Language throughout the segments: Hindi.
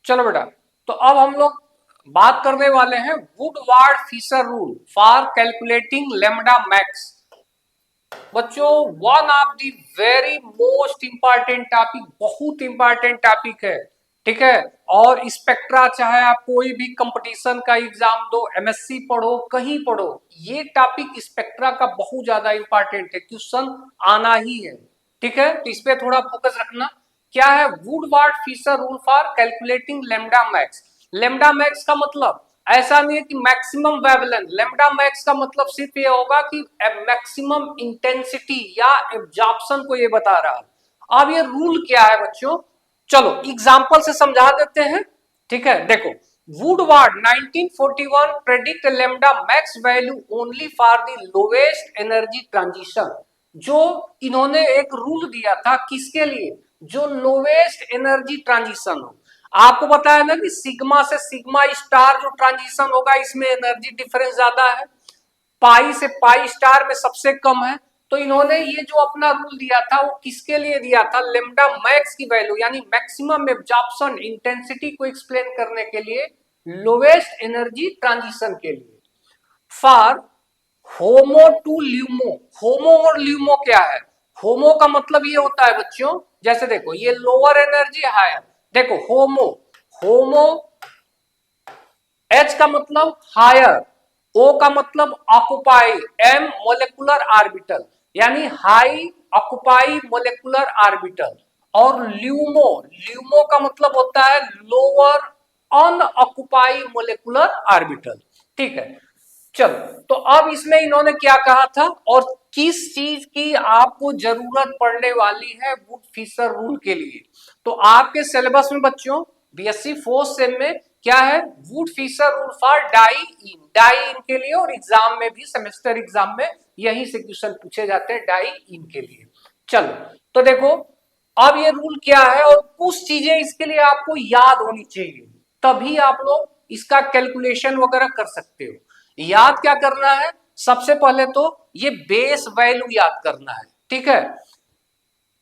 चलो बेटा, तो अब हम लोग बात करने वाले हैं Woodward Fisher rule for calculating lambda max. बच्चों, one of the very most important topic, बहुत इंपॉर्टेंट टॉपिक है, ठीक है। और स्पेक्ट्रा, चाहे आप कोई भी कंपटीशन का एग्जाम दो, एमएससी पढ़ो, कहीं पढ़ो, ये टॉपिक स्पेक्ट्रा का बहुत ज्यादा इंपॉर्टेंट है, क्वेश्चन आना ही है, ठीक है। तो इस पे थोड़ा फोकस रखना। क्या है Woodward Fisher rule for calculating lambda max? Lambda max का मतलब ऐसा नहीं है कि मैक्सिमम वेवलेंथ, लेमडा मैक्स का मतलब सिर्फ ये होगा कि मैक्सिमम इंटेंसिटी या एब्जॉर्प्शन को ये बता रहा है। अब ये रूल क्या है बच्चों, चलो एग्जांपल से समझा देते हैं, ठीक है। देखो, Woodward 1941 predict lambda max value only for the lowest energy transition. जो इन्होंने एक रूल दिया था, किसके लिए? जो लोवेस्ट एनर्जी ट्रांजिशन हो। आपको पता है ना कि सिग्मा से सिग्मा स्टार जो ट्रांजिशन होगा, इसमें एनर्जी डिफरेंस ज्यादा है, पाई से पाई स्टार में सबसे कम है। तो इन्होंने ये जो अपना रूल दिया था वो किसके लिए दिया था? लेमडा मैक्स की वैल्यू यानी मैक्सिमम एब्जॉर्प्शन इंटेंसिटी को एक्सप्लेन करने के लिए, लोवेस्ट एनर्जी ट्रांजिशन के लिए। फॉर होमो टू ल्यूमो, होमो और ल्यूमो क्या है? होमो का मतलब ये होता है बच्चों, जैसे देखो ये लोअर एनर्जी हायर, देखो होमो, होमो एच का मतलब हायर, ओ का मतलब ऑक्युपाई, एम मोलेकुलर ऑर्बिटल यानी हाई ऑक्युपाई मोलेकुलर ऑर्बिटल, और ल्यूमो, ल्यूमो का मतलब होता है लोअर अनऑक्युपाई मोलेकुलर ऑर्बिटल, ठीक है। चलो, तो अब इसमें इन्होंने क्या कहा था और किस चीज की आपको जरूरत पड़ने वाली है वुड फिशर रूल के लिए? तो आपके सिलेबस में बच्चों बीएससी फोर्थ सेम में क्या है? Wood Fisher rule for diene, diene के लिए, और एग्जाम में भी, सेमेस्टर एग्जाम में यही से क्वेश्चन पूछे जाते हैं डाई इन के लिए। चलो, तो देखो अब ये रूल क्या है और कुछ चीजें इसके लिए आपको याद होनी चाहिए, तभी आप लोग इसका कैलकुलेशन वगैरह कर सकते हो। याद क्या करना है? सबसे पहले तो ये बेस वैल्यू याद करना है, ठीक है।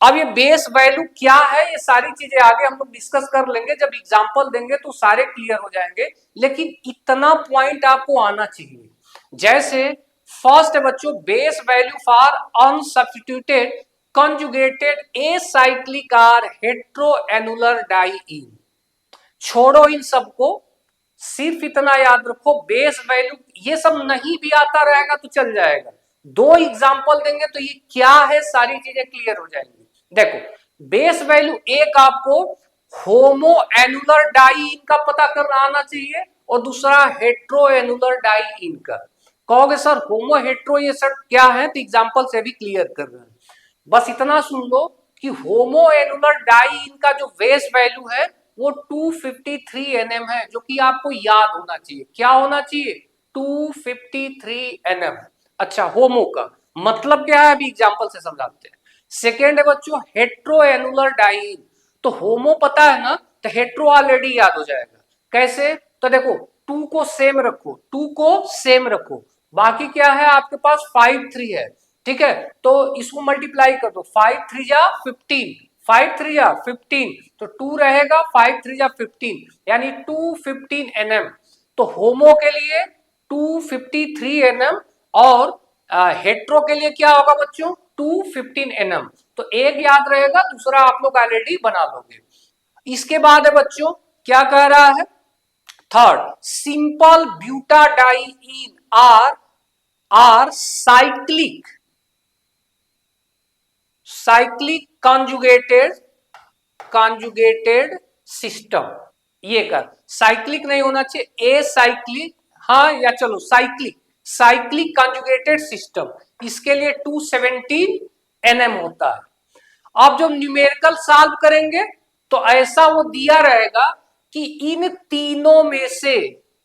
अब ये बेस वैल्यू क्या है, ये सारी चीजें आगे हम लोग डिस्कस कर लेंगे, जब एग्जांपल देंगे तो सारे क्लियर हो जाएंगे, लेकिन इतना पॉइंट आपको आना चाहिए। जैसे फर्स्ट है बच्चों, base value for unsubstituted conjugated acyclic or heteroannular diene. छोड़ो इन सबको, सिर्फ इतना याद रखो बेस वैल्यू, ये सब नहीं भी आता रहेगा तो चल जाएगा, दो एग्जांपल देंगे तो ये क्या है सारी चीजें क्लियर हो जाएंगी। देखो, बेस वैल्यू एक आपको होमो एनुलर डाइईन का पता करना आना चाहिए, और दूसरा हेट्रो एनुलर डाइईन का। कहोगे सर होमो हेट्रो ये सब क्या है, तो एग्जांपल से भी क्लियर कर रहे हैं। बस इतना सुन लो कि होमो एनुलर डाइईन का जो बेस वैल्यू है वो 253 nm है, जो कि आपको याद होना चाहिए। क्या होना चाहिए? 253 nm। अच्छा, होमो का मतलब क्या है अभी एग्जांपल से समझाते हैं। सेकेंड है बच्चों हेट्रो एनुलर डाइईन। तो होमो पता है ना, तो हेट्रो ऑलरेडी याद हो जाएगा। कैसे? तो देखो, टू को सेम रखो, टू को सेम रखो, बाकी क्या है आपके पास 5 3 है, ठीक है। तो इसको मल्टीप्लाई कर दो, 5 3 जा 15, 5 3 जा 15, तो 2 रहेगा, 5 3 जा 15 यानी 215 nm। तो होमो के लिए 253 nm, और हेट्रो के लिए क्या होगा बच्चों? 215 nm। तो एक याद रहेगा, दूसरा आप लोग ऑलरेडी बना लोगे। इसके बाद है बच्चों, क्या कह रहा है? Third, simple butadiene or cyclic, cyclic conjugated system. ये कर, साइक्लिक नहीं होना चाहिए, ए साइक्लिक, हाँ, या चलो साइक्लिक, साइक्लिक कॉन्जुगेटेड सिस्टम, इसके लिए 217 nm होता है। आप जब न्यूमेरिकल सॉल्व करेंगे तो ऐसा वो दिया रहेगा कि इन तीनों में से,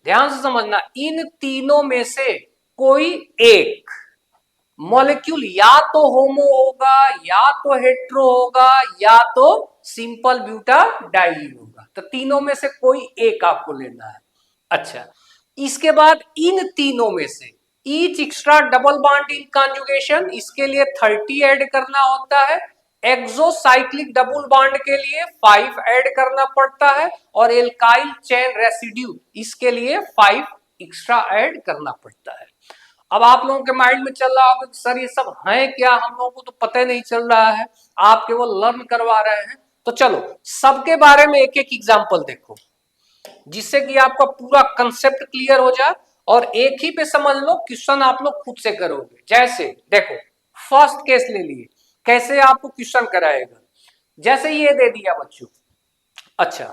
ध्यान से समझना, इन तीनों में से कोई एक मॉलिक्यूल या तो होमो होगा, या तो हेट्रो होगा, या तो सिंपल ब्यूटाडाइईन होगा। तो तीनों में से कोई एक आपको लेना है। अच्छा, इसके बाद इन तीनों में से each extra double bond in conjugation, इसके लिए 30 ऐड करना होता है। एक्सोसाइक्लिक डबल बॉन्ड के लिए 5 ऐड करना पड़ता है और एल्काइल चेन रेसिड्यू इसके लिए 5 एक्स्ट्रा ऐड करना पड़ता है। अब आप लोगों के माइंड में चल रहा होगा कि सर ये सब है क्या, हम लोगों को तो पता ही नहीं चल रहा है, आप केवल लर्न करवा रहे हैं। तो चलो सबके बारे में एक एक एग्जांपल देखो जिससे कि आपका पूरा कंसेप्ट क्लियर हो जाए और एक ही पे समझ लो, क्वेश्चन आप लोग खुद से करोगे। जैसे देखो फर्स्ट केस ले लिए, कैसे आपको क्वेश्चन कराएगा, जैसे ये दे दिया बच्चों। अच्छा,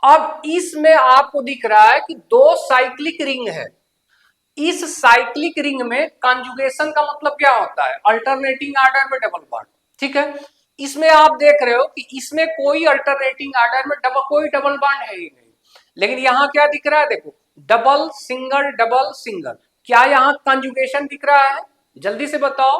अब इसमें आपको दिख रहा है कि 2 साइक्लिक रिंग है। इस साइक्लिक रिंग में कंजुगेशन का मतलब क्या होता है, अल्टरनेटिंग आर्डर में डबल बॉन्ड। ठीक है, इसमें आप देख रहे हो कि इसमें कोई अल्टरनेटिंग आर्डर में कोई डबल बॉन्ड है ही नहीं, लेकिन यहां क्या दिख रहा है, देखो डबल सिंगल डबल सिंगल। क्या यहां कंजुगेशन दिख रहा है, जल्दी से बताओ,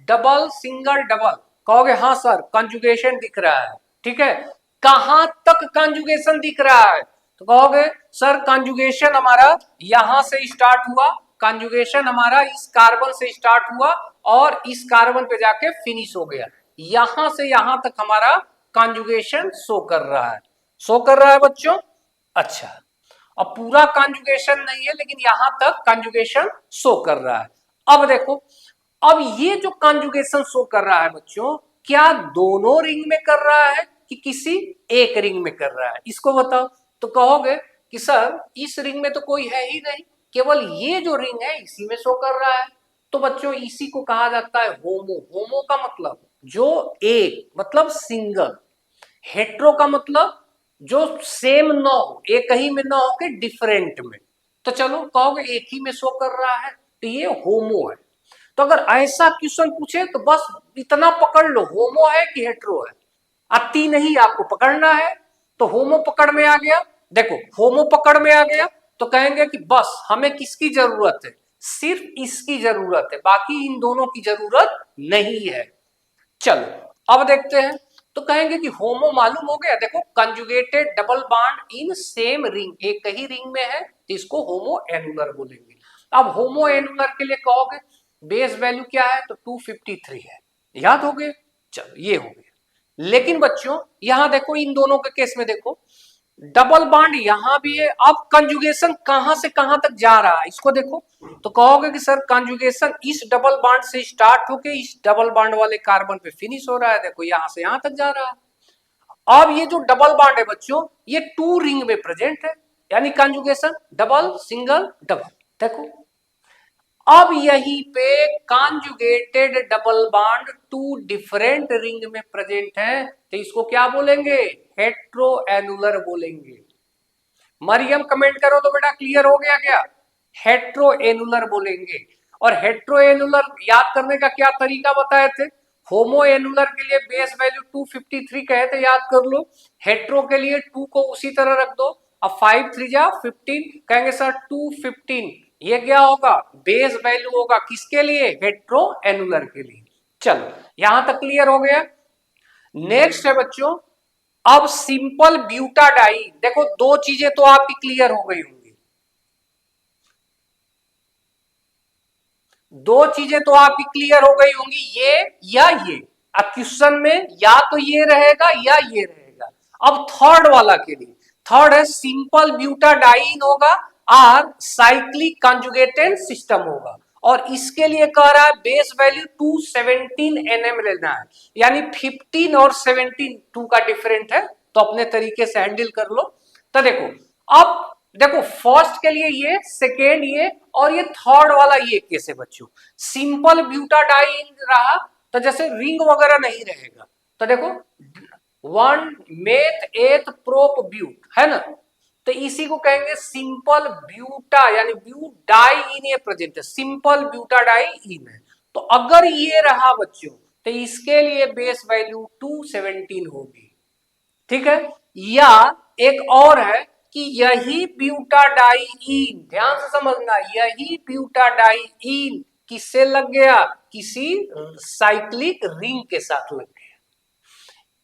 डबल सिंगल डबल। कहोगे हाँ सर कंजुगेशन दिख रहा है। ठीक है, कहां तक कंजुगेशन दिख रहा है, तो कहोगे सर कंजुगेशन हमारा यहां से स्टार्ट हुआ, कंजुगेशन हमारा इस कार्बन से स्टार्ट हुआ और इस कार्बन पे जाके फिनिश हो गया, यहां से यहां तक हमारा कंजुगेशन शो कर रहा है। शो कर रहा है बच्चों। अच्छा, अब पूरा कंजुगेशन नहीं है लेकिन यहां तक कंजुगेशन शो कर रहा है। अब देखो, अब ये जो कंजुगेशन शो कर रहा है बच्चों, क्या दोनों रिंग में कर रहा है कि किसी एक रिंग में कर रहा है, इसको बताओ। तो कहोगे कि सर इस रिंग में तो कोई है ही नहीं, केवल ये जो रिंग है इसी में शो कर रहा है। तो बच्चों इसी को कहा जाता है होमो। होमो का मतलब जो एक, मतलब सिंगल। हेट्रो का मतलब जो सेम न हो, एक ही में न हो के डिफरेंट में। तो चलो कहोगे एक ही में शो कर रहा है तो ये होमो है। तो अगर ऐसा क्वेश्चन पूछे तो बस इतना पकड़ लो, होमो है कि हेट्रो है, अति नहीं आपको पकड़ना है। तो होमो पकड़ में आ गया, देखो होमो पकड़ में आ गया तो कहेंगे कि बस हमें किसकी जरूरत है, सिर्फ इसकी जरूरत है, बाकी इन दोनों की जरूरत नहीं है। चलो अब देखते हैं, तो कहेंगे कि होमो मालूम हो गया, देखो conjugated double bond in same ring, एक ही रिंग में है तो इसको होमो एनुलर बोलेंगे। अब होमो एनुलर के लिए कहोगे बेस वैल्यू क्या है, तो 253 है, याद हो गए। चलो ये हो गया। लेकिन बच्चों यहां देखो, इन दोनों के केस में देखो डबल बॉन्ड यहां भी है, अब कंजुगेशन कहां से कहां तक जा रहा है इसको देखो। तो कहोगे कि सर कंजुगेशन इस डबल बॉन्ड से स्टार्ट होके इस डबल बॉन्ड वाले कार्बन पे फिनिश हो रहा है, देखो यहां से यहां तक जा रहा है। अब ये जो डबल बॉन्ड है बच्चों, ये 2 रिंग में प्रेजेंट है, यानी कंजुगेशन डबल सिंगल डबल। देखो अब यहीं पे conjugated double bond 2 different ring में प्रेजेंट है, तो इसको क्या बोलेंगे, हेट्रो एनुलर बोलेंगे। मरियम कमेंट करो तो बेटा क्लियर हो गया क्या, हेट्रो एनुलर बोलेंगे। और हेट्रो एनुलर याद करने का क्या तरीका बताए थे, होमो एनुलर के लिए बेस वैल्यू 253 कहे थे, याद कर लो। हेट्रो के लिए 2 को उसी तरह रख दो, अब 5 3 जा 15, कहेंगे सर 215, ये क्या होगा, बेस वैल्यू होगा किसके लिए, हेट्रो एनुलर के लिए। चलो यहां तक क्लियर हो गया। नेक्स्ट है बच्चों, अब सिंपल ब्यूटाडाइन, देखो 2 चीजें तो आपकी क्लियर हो गई होंगी, 2 चीजें तो आपकी क्लियर हो गई होंगी, ये या ये। अब क्वेश्चन में या तो ये रहेगा या ये रहेगा। अब थर्ड वाला के लिए, थर्ड है सिंपल ब्यूटाडाइन होगा और साइक्लिक कंजुगेटेड सिस्टम होगा, और इसके लिए कह रहा है बेस वैल्यू 217 nm लेना है, यानी 15 और 17 2 का डिफरेंट है, तो अपने तरीके से हैंडल कर लो। तो देखो, अब देखो फर्स्ट के लिए ये, सेकेंड ये, और ये थर्ड वाला ये केस है बच्चों। सिंपल ब्यूटाडाइन रहा तो जैसे रिंग वगैरह नहीं रहेगा, तो देखो 1 मेथ 8 प्रोप ब्यूट है ना, तो इसी को कहेंगे सिंपल ब्यूटा, यानी ब्यूटाडाइन ये प्रेजेंट है, सिंपल ब्यूटाडाइन है। तो अगर ये रहा बच्चों तो इसके लिए बेस वैल्यू 217 होगी। ठीक है, या एक और है कि यही ब्यूटाडाइन, ध्यान से समझना, यही ब्यूटाडाइन किससे लग गया, किसी साइक्लिक रिंग के साथ लग गया।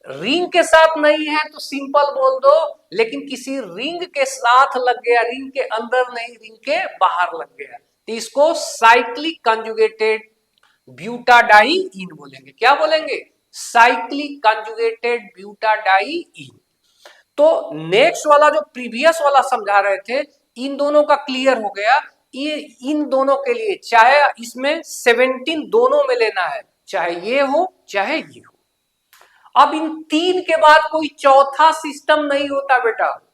रिंग के साथ नहीं है तो सिंपल बोल दो, लेकिन किसी रिंग के साथ लग गया, रिंग के अंदर नहीं, रिंग के बाहर लग गया, तो इसको साइक्लिक कंजुगेटेड ब्यूटाडाइन बोलेंगे। क्या बोलेंगे, साइक्लिक कंजुगेटेड ब्यूटाडाइईन। तो नेक्स्ट वाला जो प्रीवियस वाला समझा रहे थे, इन दोनों का क्लियर हो गया। ये इन दोनों के लिए चाहे इसमें 17 दोनों में लेना है, चाहे ये हो चाहे ये हो। अब इन तीन के बाद कोई चौथा सिस्टम नहीं होता बेटा।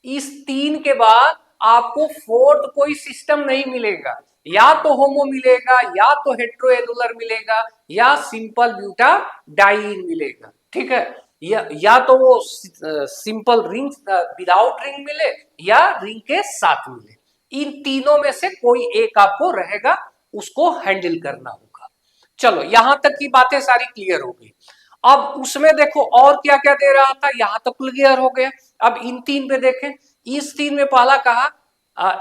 इस तीन के बाद आपको फोर्थ कोई सिस्टम नहीं मिलेगा। या तो होमो मिलेगा, या तो हेट्रोएनुलर मिलेगा, या सिंपल ब्यूटाडाइईन मिलेगा। ठीक है, या तो वो सिंपल रिंग विदाउट रिंग मिले, या रिंग के साथ मिले। इन तीनों में से कोई एक आपको रहेगा, उसको हैंडल करना होगा। चलो यहां तक की बातें सारी क्लियर हो गई। अब उसमें देखो और क्या क्या दे रहा था, यहां तक क्लियर हो गया। अब इन तीन पे देखें, इस तीन में पहला कहा,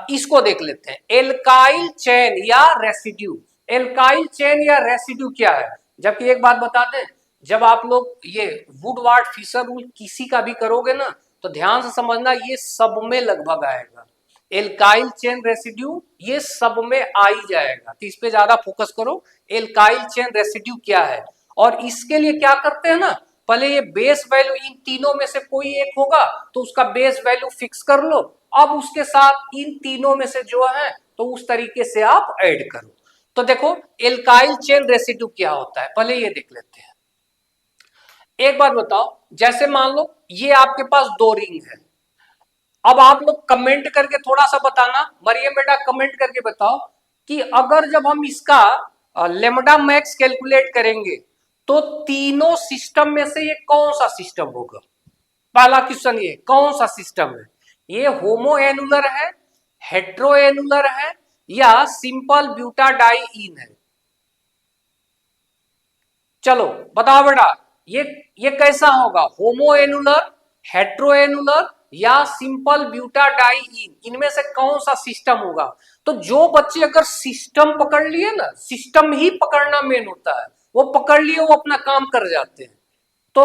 इसको देख लेते हैं, एल्काइल चेन या रेसिड्यू। एल्काइल चेन या रेसिड्यू क्या है? जबकि एक बात बता दें, जब आप लोग ये वुडवार्ड फिशर रूल किसी का भी करोगे ना, तो ध्यान से समझना, ये सब में लगभग आएगा। एल्काइल चेन रेसिड्यू ये सब में आ ही जाएगा, तो इस पे ज्यादा फोकस करो। एल्काइल चेन रेसिड्यू क्या है, और इसके लिए क्या करते हैं ना, पहले ये बेस वैल्यू इन तीनों में से कोई एक होगा तो उसका बेस वैल्यू फिक्स कर लो। अब उसके साथ इन तीनों में से जो है तो उस तरीके से आप ऐड करो। तो देखो एल्काइल चेन रेसिड्यू क्या होता है, पहले ये देख लेते हैं। एक बात बताओ, जैसे मान लो ये आपके पास दो रिंग है। अब आप लोग कमेंट करके थोड़ा सा बताना, मरियम बेटा कमेंट करके बताओ कि अगर जब हम इसका लेमडा मैक्स कैलकुलेट करेंगे तो तीनों सिस्टम में से ये कौन सा सिस्टम होगा। पहला क्वेश्चन ये कौन सा सिस्टम है, ये होमोएनुलर है, हेट्रोएनुलर है, या सिंपल ब्यूटाडाइईन है। चलो बताओ बेटा, ये कैसा होगा, होमोएनुलर, हेट्रोएनुलर या सिंपल ब्यूटाडाइईन, इनमें से कौन सा सिस्टम होगा। तो जो बच्चे अगर सिस्टम पकड़ लिए ना, सिस्टम ही पकड़ना मेन होता है, वो पकड़ लिए वो अपना काम कर जाते हैं। तो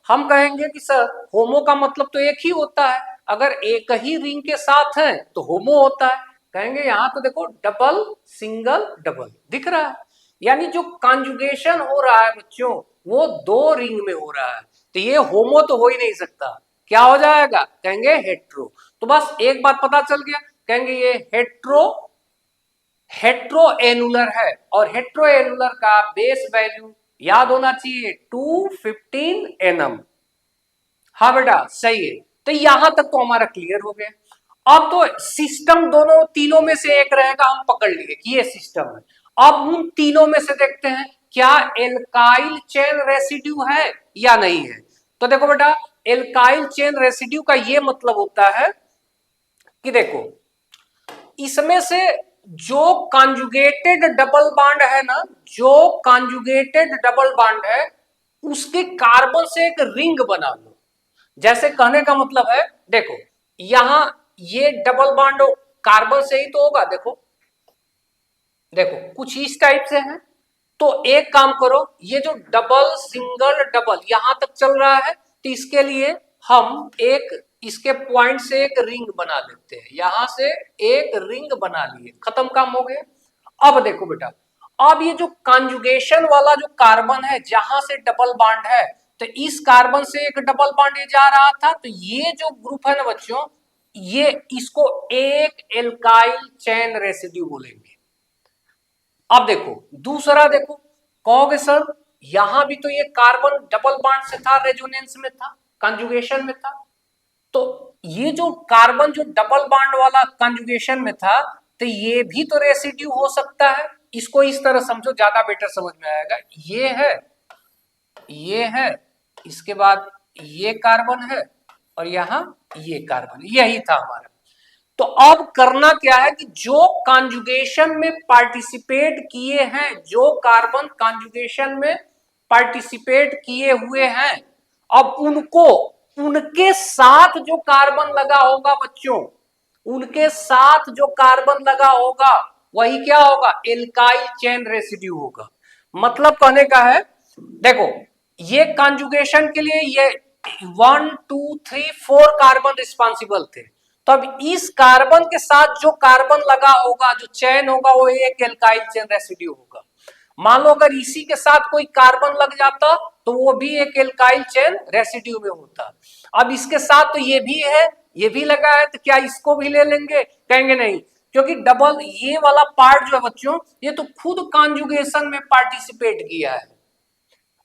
हम कहेंगे कि सर होमो का मतलब तो एक ही होता है, अगर एक ही रिंग के साथ है तो होमो होता है। कहेंगे यहां तो देखो डबल सिंगल डबल दिख रहा है, यानी जो कॉन्जुगेशन हो रहा है बच्चों वो दो रिंग में हो रहा है, तो ये होमो तो हो ही नहीं सकता। क्या हो जाएगा, कहेंगे हेट्रो। तो बस एक बात पता चल गया, कहेंगे ये हेट्रोएनुलर है, और हेट्रोएनुलर का बेस वैल्यू याद होना चाहिए 215 nm। हाँ बेटा सही है, तो यहां तक तो हमारा क्लियर हो गया। अब तो सिस्टम दोनों तीनों में से एक रहेगा, हम पकड़ लिए कि ये सिस्टम है। अब उन तीनों में से देखते हैं क्या एल्काइल चेन रेसिड्यू है या नहीं है। तो देखो बेटा, एल्काइल चेन रेसिड्यू का ये मतलब होता है कि देखो इसमें से जो कॉन्जुगेटेड डबल बॉन्ड है ना, जो कॉन्जुगेटेड डबल बॉन्ड है उसके कार्बन से एक रिंग बना लो। जैसे कहने का मतलब है, देखो यहां ये डबल बॉन्ड कार्बन से ही तो होगा, देखो देखो कुछ इस टाइप से है। तो एक काम करो, ये जो डबल सिंगल डबल यहां तक चल रहा है, तो इसके लिए हम एक इसके पॉइंट से एक रिंग बना लेते हैं, यहां से एक रिंग बना लिए, खत्म काम हो गया। अब देखो बेटा, अब ये जो कॉन्जुगेशन वाला जो कार्बन है जहां से डबल बॉन्ड है, तो इस कार्बन से एक डबल बॉन्ड ये जा रहा था, तो ये जो ग्रुप है ना बच्चों, ये इसको एक एल्काइल चेन रेसिड्यू बोलेंगे। अब देखो दूसरा, देखो कहोगे सर यहां भी तो ये कार्बन डबल बॉन्ड से था, रेजोनेंस में था, कंजुगेशन में था। तो ये जो कार्बन जो डबल बॉन्ड वाला कंजुगेशन में था, तो ये भी तो रेसिड्यू हो सकता है। इसको इस तरह समझो, ज्यादा बेटर समझ में आएगा। ये है, इसके बाद ये कार्बन है, और यहां ये कार्बन, यही था हमारा। तो अब करना क्या है कि जो कॉन्जुगेशन में पार्टिसिपेट किए हैं, जो कार्बन कॉन्जुगेशन में पार्टिसिपेट किए हुए हैं, अब उनको उनके साथ जो कार्बन लगा होगा बच्चों, उनके साथ जो कार्बन लगा होगा वही क्या होगा, एल्काइल चेन रेसिड्यू होगा। मतलब कहने का है, देखो ये कॉन्जुगेशन के लिए ये 1 2 3 4 कार्बन रिस्पॉन्सिबल थे। तो अब इस कार्बन के साथ जो कार्बन लगा होगा, जो चेन होगा, वो एक एल्काइल चेन रेसिड्यू होगा। मान लो अगर इसी के साथ कोई कार्बन लग जाता तो वो भी एक एल्काइल चेन रेसिड्यू में होता। अब इसके साथ तो ये भी है, ये भी लगा है, तो क्या इसको भी ले लेंगे? कहेंगे नहीं, क्योंकि डबल ये वाला पार्ट जो है बच्चों, ये तो खुद कॉन्जुगेशन में पार्टिसिपेट किया है।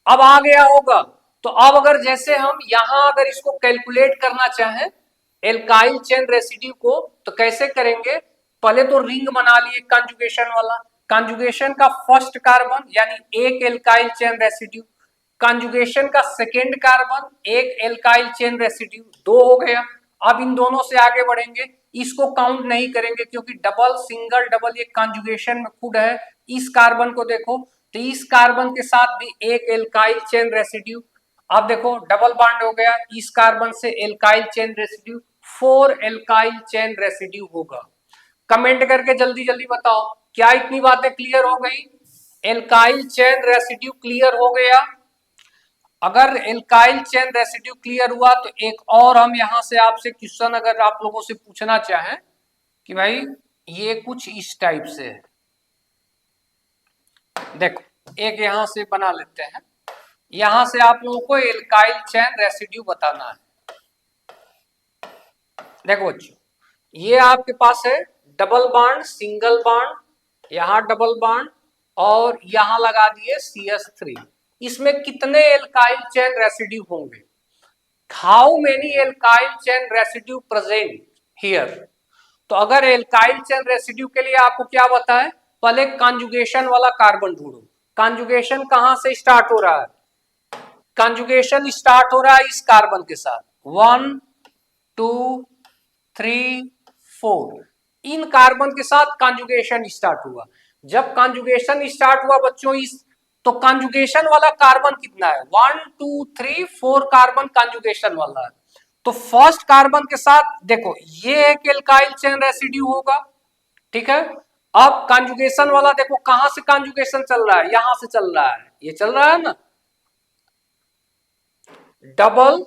अब आ गया होगा, तो अब अगर जैसे हम यहां अगर इसको कैलकुलेट करना चाहें एल्काइल चेन रेसिड्यू को, तो कैसे करेंगे? पहले तो रिंग बना लिए कॉन्जुगेशन वाला, कॉन्जुगेशन का फर्स्ट कार्बन यानी एक एल्काइल चेन रेसिड्यू, कॉन्जुगेशन का सेकेंड कार्बन एक एल्काइल चेन रेसिड्यू, दो हो गया। अब इन दोनों से आगे बढ़ेंगे, इसको काउंट नहीं करेंगे क्योंकि डबल सिंगल डबल ये कॉन्जुगेशन में खुद है। इस कार्बन को देखो, तो इस कार्बन के साथ भी एक एल्काइल चेन रेसिड्यू। अब देखो डबल बॉन्ड हो गया, इस कार्बन से alkyl chain residue, 4 alkyl chain residue होगा। कमेंट करके जल्दी जल्दी बताओ, क्या इतनी बातें क्लियर हो गई? एल्काइल चेन रेसिड्यू क्लियर हो गया? अगर एल्काइल चेन रेसिड्यू क्लियर हुआ तो एक और हम यहां से आपसे क्वेश्चन अगर आप लोगों से पूछना चाहें कि भाई ये कुछ इस टाइप से है। देखो एक यहां से बना लेते हैं, यहां से आप लोगों को एल्काइल चेन रेसिड्यू बताना है। देखो बच्चों, ये आपके पास है डबल बॉन्ड सिंगल बॉन्ड, यहां डबल बॉन्ड और यहां लगा दिए CH3। इसमें कितने एल्काइल चेन रेसिड्यू होंगे? How many alkyl chain residue present here? तो अगर एल्काइल चेन रेसिड्यू के लिए आपको क्या बताएं, पहले कॉन्जुगेशन वाला कार्बन ढूंढो। कॉन्जुगेशन कहां से स्टार्ट हो रहा है? कॉन्जुगेशन स्टार्ट हो रहा है इस कार्बन के साथ, 1 2 3 4, इन कार्बन के साथ कॉन्जुगेशन स्टार्ट हुआ। जब कॉन्जुगेशन स्टार्ट हुआ बच्चों इस, तो कॉन्जुगेशन वाला कार्बन कितना है? 1 2 3 4 कार्बन कॉन्जुगेशन वाला है। तो फर्स्ट कार्बन के साथ देखो ये एक एल्काइल चेन रेसिड्यू होगा, ठीक है। अब कॉन्जुगेशन वाला देखो कहां से कॉन्जुगेशन चल रहा है, यहां से चल रहा है, ये चल रहा है ना। डबल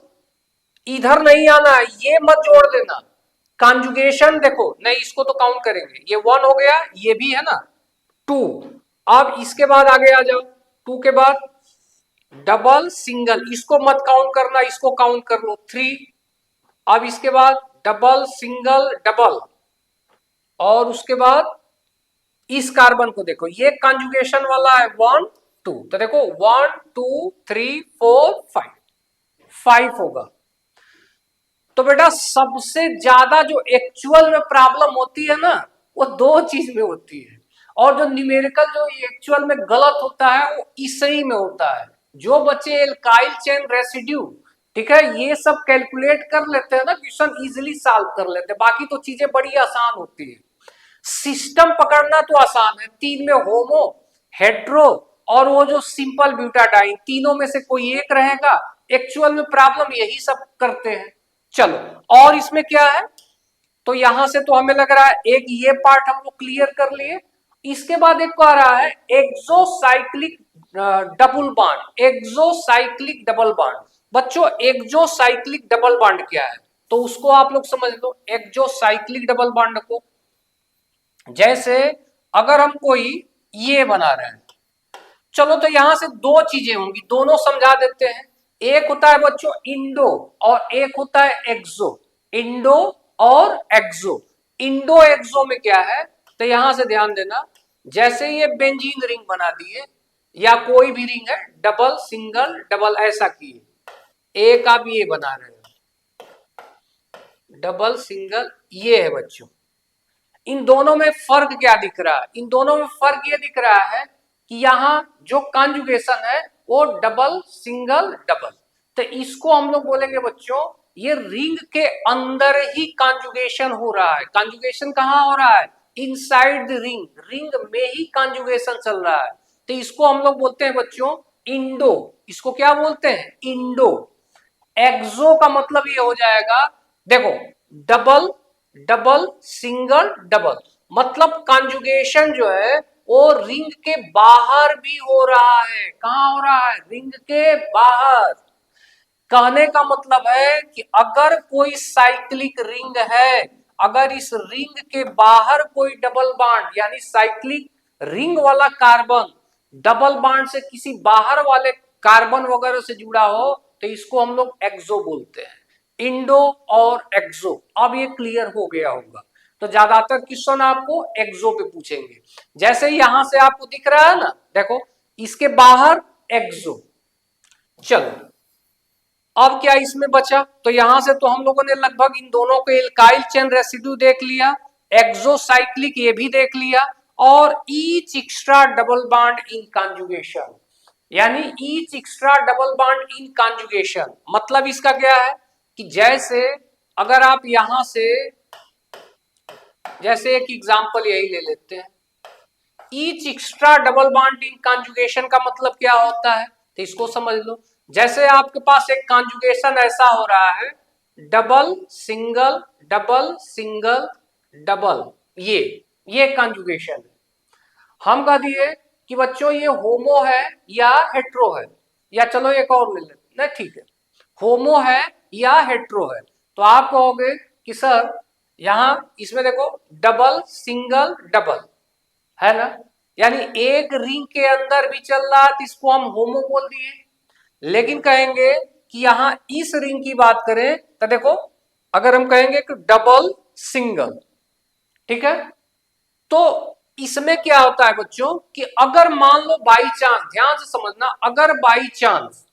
इधर नहीं आना है, ये मत जोड़ देना। कॉन्जुगेशन देखो नहीं, इसको तो काउंट करेंगे, ये 1 हो गया, ये भी है ना 2। अब इसके बाद आगे आ जाओ, 2 के बाद डबल सिंगल, इसको मत काउंट करना, इसको काउंट कर लो 3। अब इसके बाद डबल सिंगल डबल, और उसके बाद इस कार्बन को देखो, ये कॉन्जुगेशन वाला है 1 2, तो देखो 1 2 3 4 5, 5 होगा। तो बेटा सबसे ज्यादा जो एक्चुअल में प्रॉब्लम होती है ना, वो दो चीज में होती है, और जो न्यूमेरिकल जो एक्चुअल में गलत होता है वो इसी में होता है। जो बच्चे एल्काइल चेन रेसिड्यू, ठीक है, ये सब कैलकुलेट कर लेते हैं ना, क्वेश्चन इजीली सॉल्व कर लेते हैं, बाकी तो चीजें बड़ी आसान होती है। सिस्टम पकड़ना तो आसान है, तीन में होमो, हेट्रो और वो जो सिंपल ब्यूटाडाइन, तीनों में से कोई एक रहेगा। एक्चुअल में प्रॉब्लम यही सब करते हैं। चलो और इसमें क्या है, तो यहां से तो हमें लग रहा है एक ये पार्ट हम लोग क्लियर कर लिए। इसके बाद एक को आ रहा है exocyclic double bond. Exocyclic double bond बच्चों, एक्सोसाइक्लिक डबल बॉन्ड क्या है, तो उसको आप लोग समझ लो। एक्सोसाइक्लिक डबल बॉन्ड को जैसे अगर हम कोई ये बना रहे हैं, चलो तो यहां से दो चीजें होंगी, दोनों समझा देते हैं। एक होता है बच्चों इंडो और एक होता है एक्सो। इंडो और एक्सो, इंडो एक्सो में क्या है, तो यहां से ध्यान देना, जैसे ये बेंजीन रिंग बना दिए या कोई भी रिंग है, डबल सिंगल डबल ऐसा किए, एक आप ये बना रहे हो डबल सिंगल, ये है बच्चों। इन दोनों में फर्क क्या दिख रहा है? इन दोनों में फर्क ये दिख रहा है कि यहां जो कॉन्जुगेशन है वो डबल सिंगल डबल, तो इसको हम लोग बोलेंगे बच्चों ये रिंग के अंदर ही कॉन्जुगेशन हो रहा है। कॉन्जुगेशन कहां हो रहा है? इनसाइड द रिंग, रिंग में ही कॉन्जुगेशन चल रहा है, तो इसको हम लोग बोलते हैं बच्चों इंडो। इसको क्या बोलते हैं? इंडो। एक्सो का मतलब ये हो जाएगा, देखो डबल डबल सिंगल डबल, मतलब कॉन्जुगेशन जो है वो रिंग के बाहर भी हो रहा है। कहां हो रहा है? रिंग के बाहर। कहने का मतलब है कि अगर कोई साइक्लिक रिंग है, अगर इस रिंग के बाहर कोई डबल बॉन्ड यानी साइक्लिक रिंग वाला कार्बन डबल बॉन्ड से किसी बाहर वाले कार्बन वगैरह से जुड़ा हो तो इसको हम लोग एक्सो बोलते हैं, इंडो और एक्सो। अब ये क्लियर हो गया होगा। तो ज्यादातर क्वेश्चन आपको एक्सो पे पूछेंगे। जैसे यहां से आपको दिख रहा है ना, देखो इसके बाहर एक्सो। चलो अब क्या इसमें बचा, तो यहां से तो हम लोगों ने लगभग इन दोनों को एल्काइल चेन रेसिड्यू देख लिया, एक्सोसाइक्लिक ये भी देख लिया, और each extra double bond in conjugation, यानी each extra double bond in conjugation मतलब इसका क्या है कि जैसे अगर आप यहां से, जैसे एक एग्जांपल यही ले लेते हैं, each extra double bond in conjugation का मतलब क्या होता है, तो इसको समझ लो। जैसे आपके पास एक कॉन्जुगेशन ऐसा हो रहा है, double single double single double, ये कॉन्जुगेशन है। हम कह दिए कि बच्चों ये होमो है या हेट्रो है, या चलो एक और ले लेते, नहीं ठीक है, होमो है या हेट्रो है। तो आप कहोगे कि सर यहां इसमें देखो डबल सिंगल डबल है ना, यानी एक रिंग के अंदर भी चल रहा है तो इसको हम होमो बोल दिए। लेकिन कहेंगे कि यहां इस रिंग की बात करें तो देखो, अगर हम कहेंगे कि डबल सिंगल, ठीक है, तो इसमें क्या होता है बच्चों कि अगर मान लो बाई चांस, ध्यान से समझना, अगर बाई चांस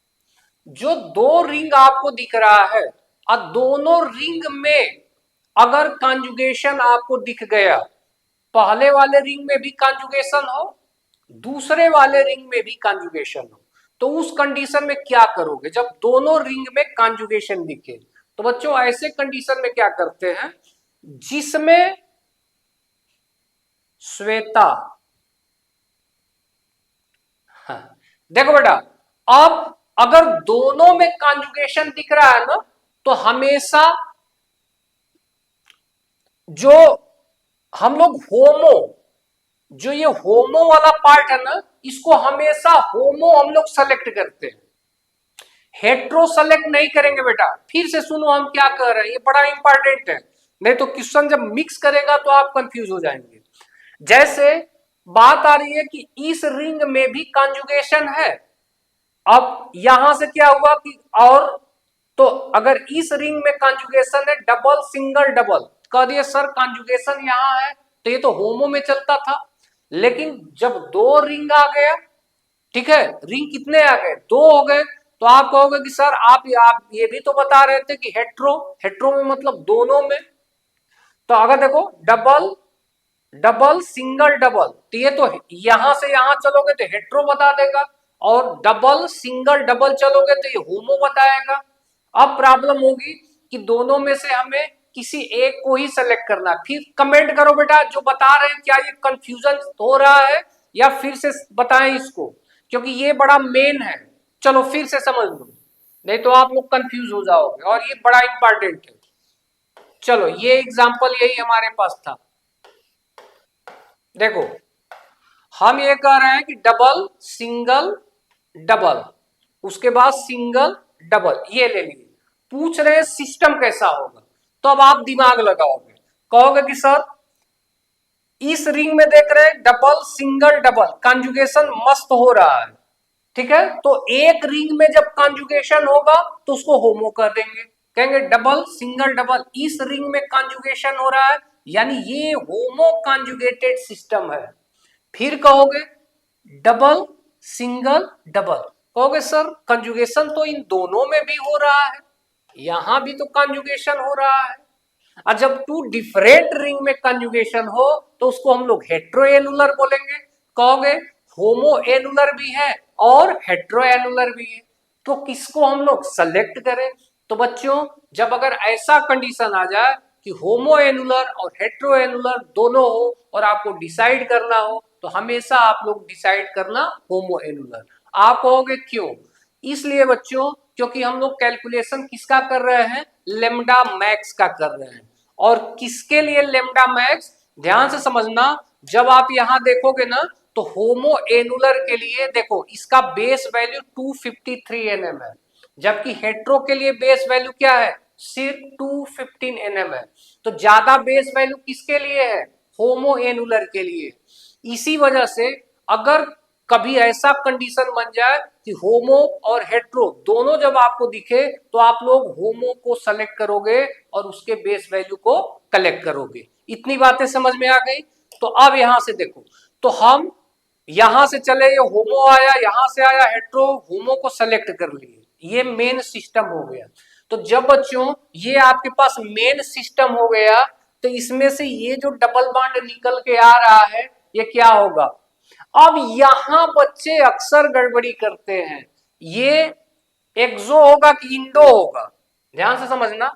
जो दो रिंग आपको दिख रहा है और दोनों रिंग में अगर कॉन्जुगेशन आपको दिख गया, पहले वाले रिंग में भी कॉन्जुगेशन हो, दूसरे वाले रिंग में भी कॉन्जुगेशन हो, तो उस कंडीशन में क्या करोगे जब दोनों रिंग में कॉन्जुगेशन दिखे। तो बच्चों ऐसे कंडीशन में क्या करते हैं, जिसमें श्वेता, हाँ, देखो बेटा, अब अगर दोनों में कॉन्जुगेशन दिख रहा है ना, तो हमेशा जो हम लोग होमो, जो ये होमो वाला पार्ट है ना, इसको हमेशा होमो हम लोग सेलेक्ट करते हैं, हेट्रो सेलेक्ट नहीं करेंगे बेटा। फिर से सुनो हम क्या कह रहे हैं, ये बड़ा इंपॉर्टेंट है, नहीं तो क्वेश्चन जब मिक्स करेगा तो आप कंफ्यूज हो जाएंगे। जैसे बात आ रही है कि इस रिंग में भी कॉन्जुगेशन है, अब यहां से क्या हुआ कि, और तो अगर इस रिंग में कॉन्जुगेशन है डबल सिंगल डबल, कह दिए सर कॉन्जुगेशन यहां है तो ये तो होमो में चलता था, लेकिन जब दो रिंग आ गया, ठीक है, रिंग कितने आ गए, दो हो गए, तो आप कहोगे कि सर आप ये भी तो बता रहे थे कि हेट्रो, हेट्रो में मतलब दोनों में। तो अगर देखो डबल डबल सिंगल डबल, तो ये तो यहां से यहां चलोगे तो हेट्रो बता देगा, और डबल सिंगल डबल चलोगे तो ये होमो बताएगा। अब प्रॉब्लम होगी कि दोनों में से हमें किसी एक को ही सेलेक्ट करना है। फिर कमेंट करो बेटा जो बता रहे हैं, क्या ये कंफ्यूजन हो रहा है या फिर से बताएं इसको, क्योंकि ये बड़ा मेन है। चलो फिर से समझ लो, नहीं तो आप लोग कंफ्यूज हो जाओगे, और ये बड़ा इंपॉर्टेंट है। चलो ये एग्जाम्पल यही हमारे पास था। देखो हम ये कह रहे हैं कि डबल सिंगल डबल, उसके बाद सिंगल डबल, ये ले लिए, पूछ रहे सिस्टम कैसा होगा। तो अब आप दिमाग लगाओगे, कहोगे कि सर इस रिंग में देख रहे हैं डबल सिंगल डबल, कॉन्जुगेशन मस्त हो रहा है, ठीक है, तो एक रिंग में जब कॉन्जुगेशन होगा तो उसको होमो कर देंगे, कहेंगे डबल सिंगल डबल, इस रिंग में कॉन्जुगेशन हो रहा है यानी ये होमो कॉन्जुगेटेड सिस्टम है। फिर कहोगे डबल सिंगल डबल, कहोगे सर कंजुगेशन तो इन दोनों में भी हो रहा है, यहां भी तो कंजुगेशन हो रहा है, और जब टू डिफरेंट रिंग में कंजुगेशन हो तो उसको हम लोग हेट्रोएनुलर बोलेंगे। कहोगे होमो एनुलर भी है और हेट्रोएनुलर भी है, तो किसको हम लोग सेलेक्ट करें। तो बच्चों जब अगर ऐसा कंडीशन आ जाए कि होमो एनुलर और हेट्रो एनुलर दोनों हो और आपको डिसाइड करना हो, तो हमेशा आप लोग डिसाइड करना होमो एनुलर। आप कहोगे क्यों, इसलिए बच्चों क्योंकि हम लोग कैलकुलेशन किसका कर रहे हैं, लेमडा मैक्स का कर रहे हैं। और किसके लिए लेमडा मैक्स, ध्यान से समझना, जब आप यहां देखोगे ना तो होमो एनुलर के लिए देखो इसका बेस वैल्यू 253 nm है, जबकि हेट्रो के लिए बेस वैल्यू क्या है, सिर्फ 215 nm है। तो ज्यादा बेस वैल्यू किसके लिए है, होमो एनुलर के लिए। इसी वजह से अगर कभी ऐसा कंडीशन बन जाए कि होमो और हेट्रो दोनों जब आपको दिखे तो आप लोग होमो को सेलेक्ट करोगे और उसके बेस वैल्यू को कलेक्ट करोगे। इतनी बातें समझ में आ गई। तो अब यहां से देखो, तो हम यहां से चले, ये होमो आया, यहां से आया हेट्रो, होमो को सेलेक्ट कर लिए, ये मेन सिस्टम हो गया। तो जब बच्चों ये आपके पास मेन सिस्टम हो गया तो इसमें से ये जो डबल बॉन्ड निकल के आ रहा है ये क्या होगा। अब यहां बच्चे अक्सर गड़बड़ी करते हैं, ये एक्सो होगा कि इंडो होगा, ध्यान से समझना,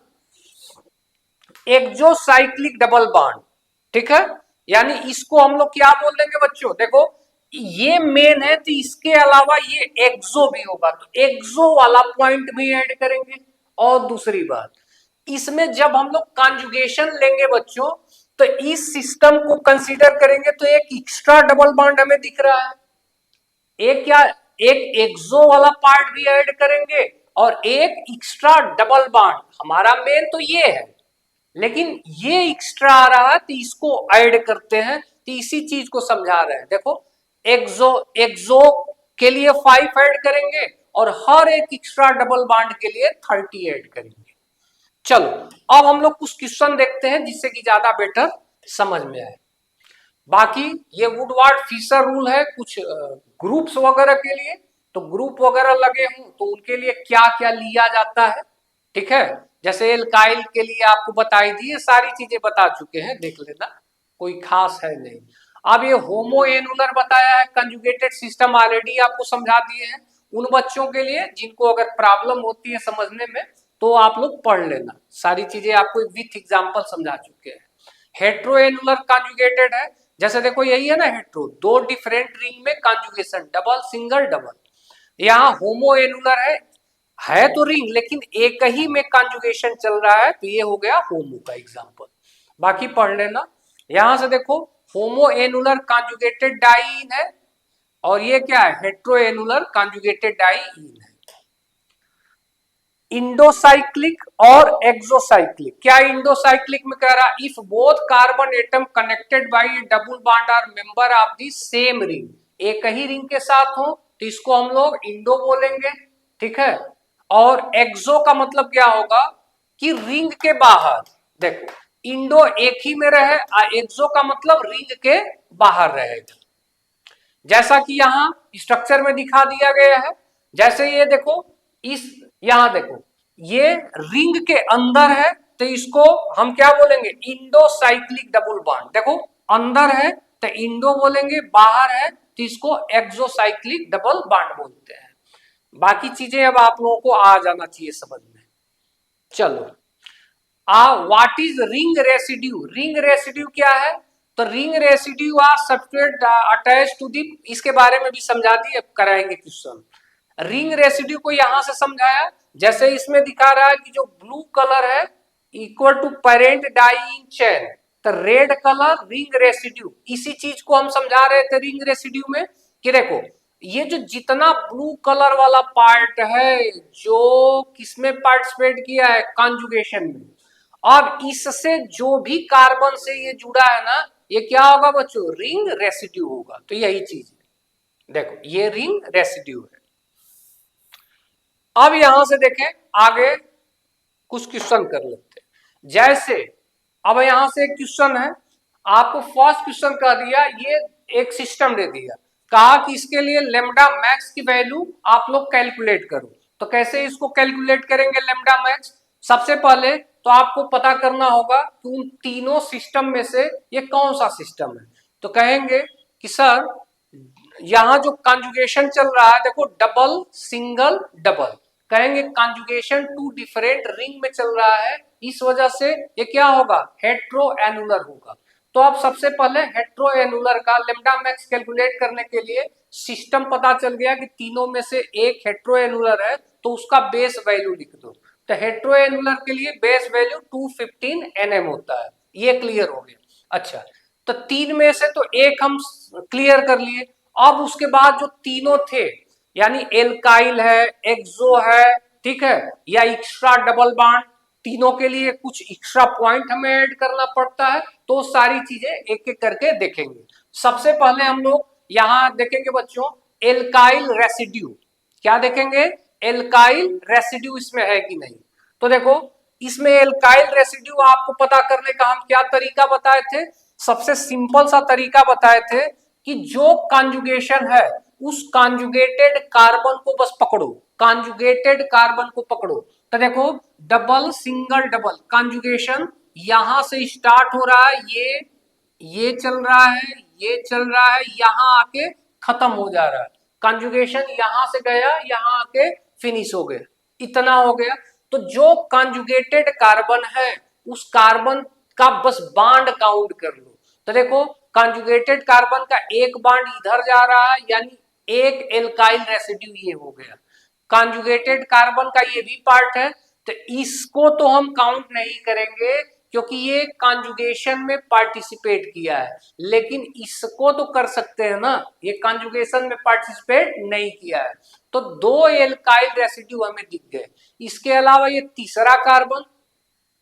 एक्सोसाइक्लिक डबल बॉन्ड, ठीक है। यानी इसको हम लोग क्या बोल देंगे बच्चों, देखो ये मेन है तो इसके अलावा ये एक्सो भी होगा, तो एक्सो वाला पॉइंट भी ऐड करेंगे। और दूसरी बात, इसमें जब हम लोग कॉन्जुगेशन लेंगे बच्चों तो इस सिस्टम को कंसीडर करेंगे तो एक एक्स्ट्रा डबल बॉन्ड हमें दिख रहा है, एक क्या, एक एक्सो वाला पार्ट भी ऐड करेंगे और एक एक्स्ट्रा डबल बॉन्ड, हमारा मेन तो ये है लेकिन ये एक्स्ट्रा आ रहा है तो इसको ऐड करते हैं, तो इसी चीज को समझा रहे हैं। देखो एक्सो एक्सो के लिए 5 ऐड करेंगे और हर एक एक्स्ट्रा डबल बॉन्ड के लिए 30 ऐड करेंगे। चलो अब हम लोग कुछ क्वेश्चन देखते हैं जिससे कि ज्यादा बेटर समझ में आए। बाकी ये वुडवार्ड फिशर रूल है कुछ ग्रुप्स वगैरह के लिए, तो ग्रुप वगैरह लगे हों तो उनके लिए क्या क्या लिया जाता है, ठीक है। जैसे एल्काइल के लिए आपको बताई दी, सारी चीजें बता चुके हैं, देख लेना, कोई खास है नहीं। अब ये होमो एनुलर बताया है, कंजुगेटेड सिस्टम ऑलरेडी आपको समझा दिए हैं। उन बच्चों के लिए जिनको अगर प्रॉब्लम होती है समझने में तो आप लोग पढ़ लेना, सारी चीजें आपको विथ एग्जाम्पल समझा चुके हैं। हेट्रो एनुलर कंजुगेटेड है, जैसे देखो यही है ना हेट्रो, दो डिफरेंट रिंग में कंजुगेशन, डबल सिंगल डबल। यहाँ होमो एनुलर है तो रिंग लेकिन एक ही में कंजुगेशन चल रहा है, तो ये हो गया होमो का एग्जांपल। बाकी पढ़ लेना। यहां से देखो होमो एनुलर कंजुगेटेड डाइईन है और ये क्या है, हेट्रो एनुलर कंजुगेटेड डाइईन है। इंडोसाइक्लिक और एक्सोसाइक्लिक, क्या इंडोसाइक्लिक में कह रहा, if both carbon atom connected by double bond are member of the same ring, एक ही रिंग के साथ हो तो इसको हम लोग इंडो बोलेंगे, ठीक है। और एक्सो का मतलब क्या होगा कि रिंग के बाहर, देखो इंडो एक ही में रहे, एक्सो का मतलब रिंग के बाहर रहेगा, जैसा कि यहां स्ट्रक्चर में दिखा दिया गया है। जैसे ये देखो, इस यहां देखो ये रिंग के अंदर है तो इसको हम क्या बोलेंगे, इंडोसाइक्लिक डबल बॉन्ड। देखो अंदर है तो इंडो बोलेंगे, बाहर है तो इसको एक्सोसाइक्लिक डबल बॉन्ड बोलते हैं। बाकी चीजें अब आप लोगों को आ जाना चाहिए समझ में। चलो what is ring residue, ring residue क्या है, तो ring residue are substrate attach to the, इसके बारे में भी समझा दिए, कराएंगे क्वेश्चन। रिंग रेसिड्यू को यहां से समझाया, जैसे इसमें दिखा रहा है कि जो ब्लू कलर है equal to parent diene chain, तो रेड कलर रिंग रेसिड्यू, इसी चीज को हम समझा रहे थे रिंग रेसिड्यू में कि देखो ये जो जितना ब्लू कलर वाला पार्ट है जो किसमें पार्टिसिपेट किया है, कॉन्जुगेशन में, अब इससे जो भी कार्बन से ये जुड़ा है ना ये क्या होगा बच्चों, रिंग रेसिड्यू होगा। तो यही चीज है, देखो ये रिंग रेसिड्यू है। अब यहां से देखें आगे कुछ क्वेश्चन कर लेते हैं। जैसे अब यहां से एक क्वेश्चन है, आपको फर्स्ट क्वेश्चन कह दिया, ये एक सिस्टम दे दिया, कहा कि इसके लिए लेमडा मैक्स की वैल्यू आप लोग कैलकुलेट करो। तो कैसे इसको कैलकुलेट करेंगे लेमडा मैक्स, सबसे पहले तो आपको पता करना होगा कि उन तीनों सिस्टम में से ये कौन सा सिस्टम है। तो कहेंगे कि सर यहां जो कंजुगेशन चल रहा है, देखो डबल सिंगल डबल, कहेंगे कंजुगेशन टू डिफरेंट रिंग में चल रहा है, इस वजह से ये क्या होगा, हेट्रो एनुलर होगा। तो अब सबसे पहले हेट्रो एनुलर का लेमडा मैक्स कैलकुलेट करने के लिए सिस्टम पता चल गया कि तीनों में से एक हेट्रो एनुलर है तो उसका बेस वैल्यू लिख दो। तो हेट्रो एनुलर के लिए बेस वैल्यू 215 nm होता है, ये क्लियर हो गया। अच्छा, तो तीन में से तो एक हम क्लियर कर लिए। अब उसके बाद जो तीनों थे यानी एल्काइल है, एक्सो है, ठीक है, या एक्स्ट्रा डबल बॉन्ड, तीनों के लिए कुछ एक्स्ट्रा पॉइंट हमें ऐड करना पड़ता है, तो सारी चीजें एक एक करके देखेंगे। सबसे पहले हम लोग यहां देखेंगे बच्चों एल्काइल रेसिड्यू, क्या देखेंगे, एल्काइल रेसिड्यू इसमें है कि नहीं। तो देखो इसमें एल्काइल रेसिड्यू आपको पता करने का हम क्या तरीका बताए थे, सबसे सिंपल सा तरीका बताए थे कि जो कॉन्जुगेशन है उस कॉन्जुगेटेड कार्बन को बस पकड़ो, कॉन्जुगेटेड कार्बन को पकड़ो। तो देखो डबल सिंगल डबल कॉन्जुगेशन यहां से स्टार्ट हो रहा है, ये चल रहा है, ये चल रहा है, यहां आके खत्म हो जा रहा है। कॉन्जुगेशन यहां से गया, यहां आके फिनिश हो गया, इतना हो गया। तो जो कॉन्जुगेटेड कार्बन है उस कार्बन का बस बांड काउंट कर लो। तो देखो कॉन्जुगेटेड कार्बन का एक बांड इधर जा रहा है, यानी एक एल्काइल रेसिड्यू ये हो गया। कॉन्जुगेटेड कार्बन का ये भी पार्ट है, तो इसको तो हम काउंट नहीं करेंगे क्योंकि ये कॉन्जुगेशन में पार्टिसिपेट किया है, लेकिन इसको तो कर सकते हैं ना, ये कॉन्जुगेशन में पार्टिसिपेट नहीं किया है। तो दो एल्काइल रेसिड्यू हमें दिख गए। इसके अलावा ये तीसरा कार्बन,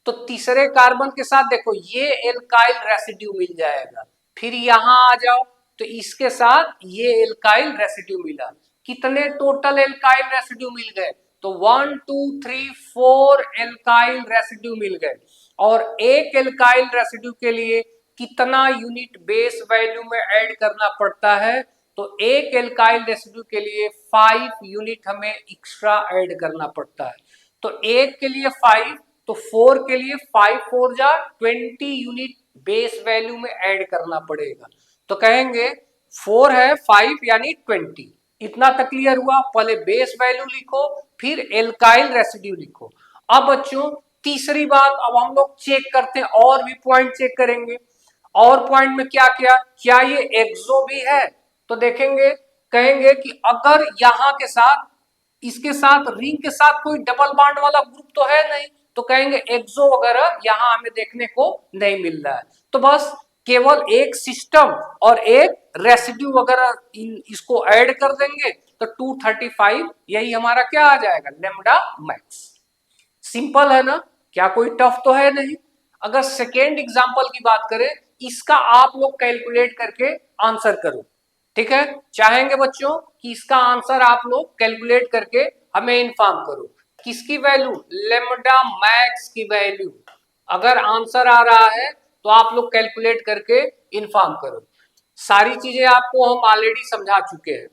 तो तीसरे कार्बन के साथ देखो ये एल्काइल रेसिड्यू मिल जाएगा। फिर यहां आ जाओ तो इसके साथ ये एल्काइल रेसिड्यू मिला। कितने टोटल एल्काइल रेसिड्यू मिल गए, तो 1 2 3 4 एल्काइल रेसिड्यू मिल गए। और एक एल्काइल रेसिड्यू के लिए कितना यूनिट बेस वैल्यू में ऐड करना पड़ता है, तो एक एल्काइल रेसिड्यू के लिए 5 यूनिट हमें एक्स्ट्रा ऐड करना पड़ता है। तो एक के लिए 5, तो 4 के लिए 5 4 जा 20 यूनिट बेस वैल्यू में ऐड करना पड़ेगा। तो कहेंगे 4 है 5 यानी 20। इतना तक क्लियर हुआ। पहले बेस वैल्यू लिखो, फिर एल्काइल रेसिड्यू लिखो। अब बच्चों तीसरी बात, अब हम लोग चेक करते हैं, और भी पॉइंट चेक करेंगे। और पॉइंट में क्या किया, क्या ये एक्सो भी है, तो देखेंगे, कहेंगे कि अगर यहां के साथ, इसके साथ रिंग के साथ कोई डबल बॉन्ड वाला ग्रुप तो है नहीं, तो कहेंगे एक्सो वगैरह यहां हमें देखने को नहीं मिल रहा है। तो बस केवल एक सिस्टम और एक रेसिड्यू वगैरह इसको ऐड कर देंगे तो 235 यही हमारा क्या आ जाएगा, लेमडा मैक्स। सिंपल है ना, क्या कोई टफ तो है नहीं। अगर सेकेंड एग्जांपल की बात करें, इसका आप लोग कैलकुलेट करके आंसर करो, ठीक है। चाहेंगे बच्चों कि इसका आंसर आप लोग कैलकुलेट करके हमें इन्फॉर्म करो। किसकी वैल्यू, लेमडा मैक्स की वैल्यू। अगर आंसर आ रहा है तो आप लोग कैलकुलेट करके इन्फॉर्म करो। सारी चीजें आपको हम ऑलरेडी समझा चुके हैं।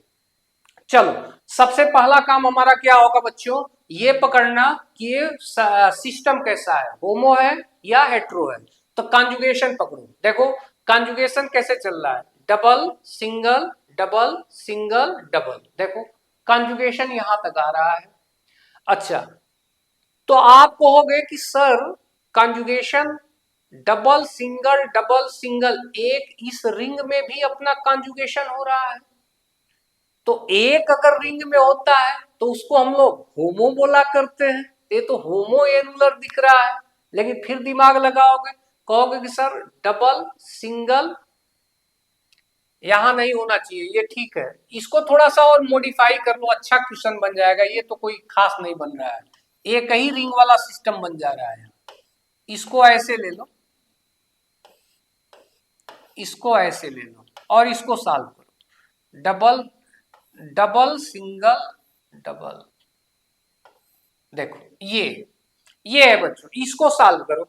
चलो सबसे पहला काम हमारा क्या होगा बच्चों, ये पकड़ना कि ये सिस्टम कैसा है, होमो है या हेट्रो है। तो कॉन्जुगेशन पकड़ो। देखो कॉन्जुगेशन कैसे चल रहा है, double single double single double. देखो कॉन्जुगेशन यहां तक आ रहा है। अच्छा, तो आप कहोगे कि सर कॉन्जुगेशन डबल सिंगल एक इस रिंग में भी अपना कॉन्जुगेशन हो रहा है। तो एक अगर रिंग में होता है तो उसको हम लोग होमो बोला करते हैं। ये तो होमो एनुलर दिख रहा है, लेकिन फिर दिमाग लगाओगे, कहोगे कि सर डबल सिंगल यहां नहीं होना चाहिए, ये ठीक है, इसको थोड़ा सा और मॉडिफाई कर लो, अच्छा क्वेश्चन बन जाएगा। ये तो कोई खास नहीं बन रहा है, एक ही रिंग वाला सिस्टम बन जा रहा है। इसको ऐसे ले लो, इसको ऐसे ले लो और इसको सॉल्व करो। डबल डबल सिंगल डबल, देखो ये है बच्चों, इसको सॉल्व करो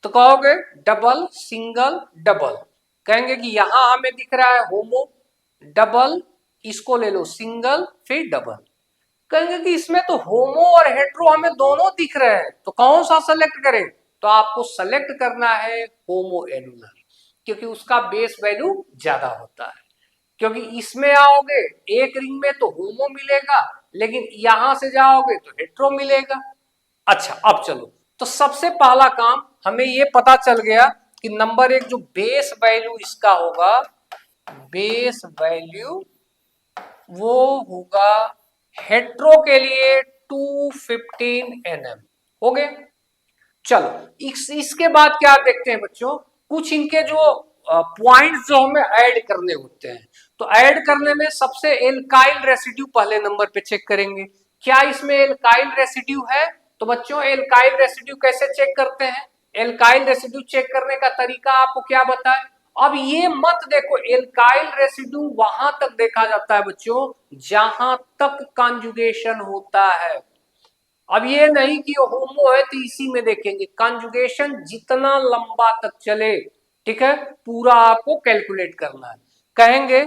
तो कहोगे डबल सिंगल डबल। कहेंगे कि यहां हमें दिख रहा है होमो, डबल इसको ले लो सिंगल फिर डबल। कहेंगे कि इसमें तो होमो और हेट्रो हमें दोनों दिख रहे हैं, तो कौन सा सेलेक्ट करें, तो आपको सेलेक्ट करना है होमो एनुलर, क्योंकि उसका बेस वैल्यू ज्यादा होता है। क्योंकि इसमें आओगे एक रिंग में तो होमो मिलेगा, लेकिन यहां से जाओगे तो हेट्रो मिलेगा। अच्छा अब चलो, तो सबसे पहला काम हमें ये पता चल गया कि नंबर एक जो बेस वैल्यू इसका होगा, बेस वैल्यू वो होगा हेट्रो के लिए 215 nm हो गए। चलो इसके बाद क्या देखते हैं बच्चों, कुछ इनके जो पॉइंट्स जो हमें ऐड करने होते हैं। तो ऐड करने में सबसे एल्काइल रेसिड्यू पहले नंबर पे चेक करेंगे, क्या इसमें एल्काइल रेसिड्यू है। तो बच्चों एल्काइल रेसिड्यू कैसे चेक करते हैं, एल्काइल रेसिड्यू चेक करने का तरीका आपको क्या बताएं, अब ये मत देखो, एल्काइल रेसिड्यू वहां तक देखा जाता है बच्चों जहां तक कॉन्जुगेशन होता है। अब ये नहीं कि होमो है तो इसी में देखेंगे, कॉन्जुगेशन जितना लंबा तक चले, ठीक है, पूरा आपको कैलकुलेट करना है। कहेंगे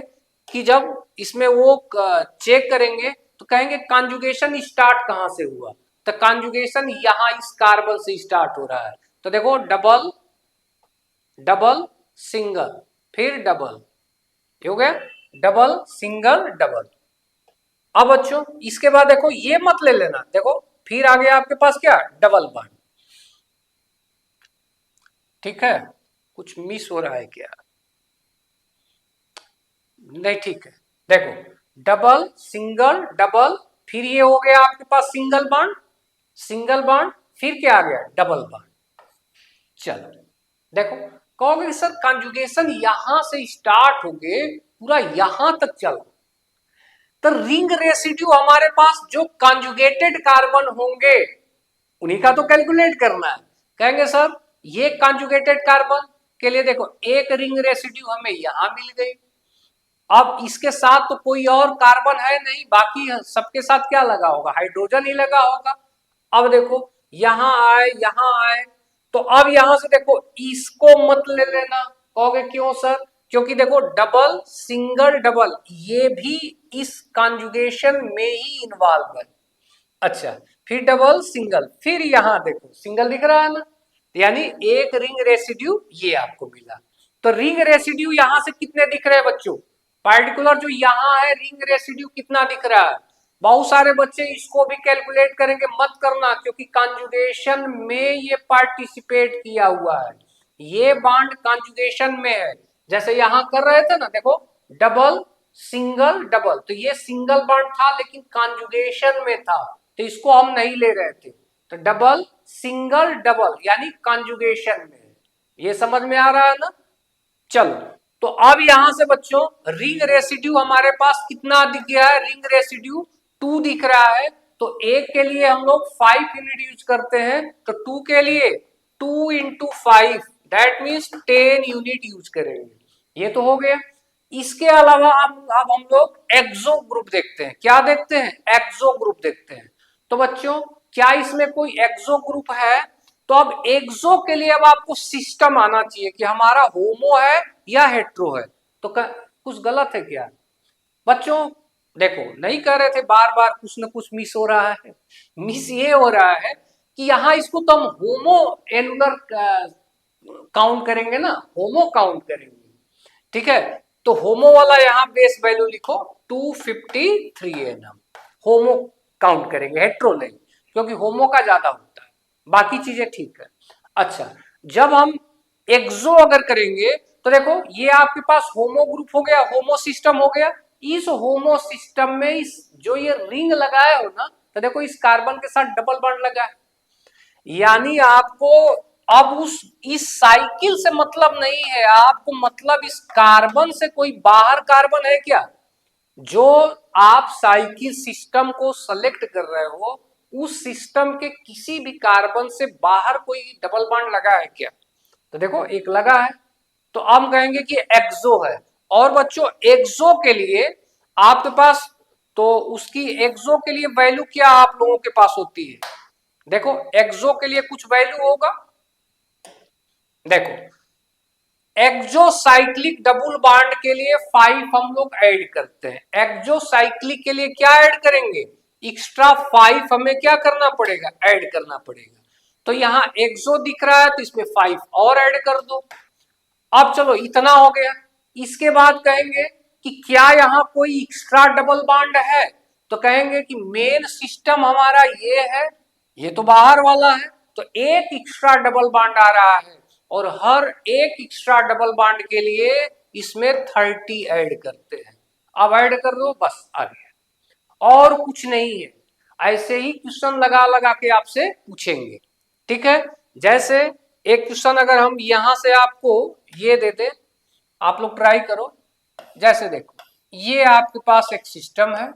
कि जब इसमें वो चेक करेंगे तो कहेंगे कॉन्जुगेशन स्टार्ट कहां से हुआ, तो कॉन्जुगेशन यहां इस कार्बन से स्टार्ट हो रहा है। तो देखो डबल डबल सिंगल फिर डबल, हो गया डबल सिंगल डबल। अब बच्चों इसके बाद देखो ये मत ले लेना, देखो फिर आ गया आपके पास क्या, डबल बॉन्ड। ठीक है, कुछ मिस हो रहा है क्या, नहीं ठीक है। देखो डबल सिंगल डबल, फिर ये हो गया आपके पास सिंगल बॉन्ड, सिंगल बॉन्ड, फिर क्या आ गया, डबल बॉन्ड। चलो देखो, कहोगे सर कॉन्जुगेशन यहां से स्टार्ट हो गए पूरा यहां तक चला, तो रिंग रेसिड्यू हमारे पास जो कॉन्जुगेटेड कार्बन होंगे उन्हीं का तो कैलकुलेट करना है। कहेंगे सर ये कॉन्जुगेटेड कार्बन के लिए देखो एक रिंग रेसिड्यू हमें यहां मिल गई, अब इसके साथ तो कोई और कार्बन है नहीं, बाकी सबके साथ क्या लगा होगा, हाइड्रोजन ही लगा होगा। अब देखो यहां आए, तो अब यहां से देखो इसको मत ले लेना, कहोगे क्यों सर, क्योंकि देखो डबल सिंगल डबल ये भी इस कॉन्जुगेशन में ही इन्वॉल्व है। अच्छा फिर डबल सिंगल, फिर यहां देखो सिंगल दिख रहा है ना, यानी एक रिंग रेसिड्यू ये आपको मिला। तो रिंग रेसिड्यू यहां से कितने दिख रहे हैं बच्चों, पार्टिकुलर जो यहां है रिंग रेसिड्यू कितना दिख रहा है। बहुत सारे बच्चे इसको भी कैलकुलेट करेंगे, मत करना क्योंकि कॉन्जुगेशन में ये पार्टिसिपेट किया हुआ है, ये बॉन्ड कॉन्जुगेशन में है। जैसे यहां कर रहे थे ना, देखो डबल सिंगल डबल, तो ये सिंगल बॉन्ड था लेकिन कॉन्जुगेशन में था, तो इसको हम नहीं ले रहे थे। तो डबल सिंगल डबल यानी कॉन्जुगेशन में, ये समझ में आ रहा है ना। चलो तो अब यहां से बच्चों रिंग रेसिड्यू हमारे पास कितना दिख गया है, रिंग रेसिड्यू 2 दिख रहा है। तो एक के लिए हम लोग 5 यूनिट यूज करते हैं, तो 2 के लिए 2 into 5 that means 10 unit use करेंगे। ये तो हो गया। इसके अलावा अब हम लोग एक्सो ग्रुप देखते हैं, क्या देखते हैं, एक्सो ग्रुप देखते हैं। तो बच्चों क्या इसमें कोई एक्सो ग्रुप है, तो अब एक्सो के लिए अब आपको सिस्टम आना चाहिए कि हमारा होमो है या हेट्रो है। तो कुछ गलत है क्या बच्चों, देखो नहीं कह रहे थे, बार बार कुछ ना कुछ मिस हो रहा है। मिस ये हो रहा है कि यहाँ इसको तो हम होमो एनुलर काउंट करेंगे ना, होमो काउंट करेंगे, ठीक है। तो होमो वाला यहाँ बेस वैल्यू लिखो 253 Nm, होमो काउंट करेंगे, हेट्रो नहीं, क्योंकि होमो का ज्यादा होता है, बाकी चीजें ठीक है। अच्छा जब हम एक्सो अगर करेंगे तो देखो ये आपके पास होमो ग्रुप हो गया, होमो सिस्टम हो गया। इस होमो सिस्टम में इस जो ये रिंग लगाए हो ना, तो देखो इस कार्बन के साथ डबल बॉन्ड लगा है, यानी आपको अब उस इस साइकिल से मतलब नहीं है, आपको मतलब इस कार्बन से कोई बाहर कार्बन है क्या, जो आप साइकिल सिस्टम को सेलेक्ट कर रहे हो उस सिस्टम के किसी भी कार्बन से बाहर कोई डबल बॉन्ड लगा है क्या, तो देखो एक लगा है, तो हम कहेंगे कि एक्सो है। और बच्चों एक्सो के लिए आपके पास, तो उसकी एक्सो के लिए वैल्यू क्या आप लोगों के पास होती है, देखो एक्सो के लिए कुछ वैल्यू होगा, देखो एक्सोसाइक्लिक डबल बॉन्ड के लिए 5 हम लोग ऐड करते हैं, एक्सोसाइक्लिक के लिए क्या ऐड करेंगे, एक्स्ट्रा 5 हमें क्या करना पड़ेगा, ऐड करना पड़ेगा। तो यहाँ एक्सो दिख रहा है तो इसमें 5 और ऐड कर दो। अब चलो इतना हो गया, इसके बाद कहेंगे कि क्या यहाँ कोई एक्स्ट्रा डबल बॉन्ड है, तो कहेंगे कि मेन सिस्टम हमारा ये है, ये तो बाहर वाला है, तो एक एक्स्ट्रा डबल बॉन्ड आ रहा है और हर एक एक्स्ट्रा डबल बॉन्ड के लिए इसमें 30 ऐड करते हैं। अब ऐड कर दो, बस आ गया, और कुछ नहीं है। ऐसे ही क्वेश्चन लगा लगा के आपसे पूछेंगे, ठीक है। जैसे एक क्वेश्चन अगर हम यहां से आपको ये दे दें, आप लोग ट्राई करो। जैसे देखो ये आपके पास एक सिस्टम है,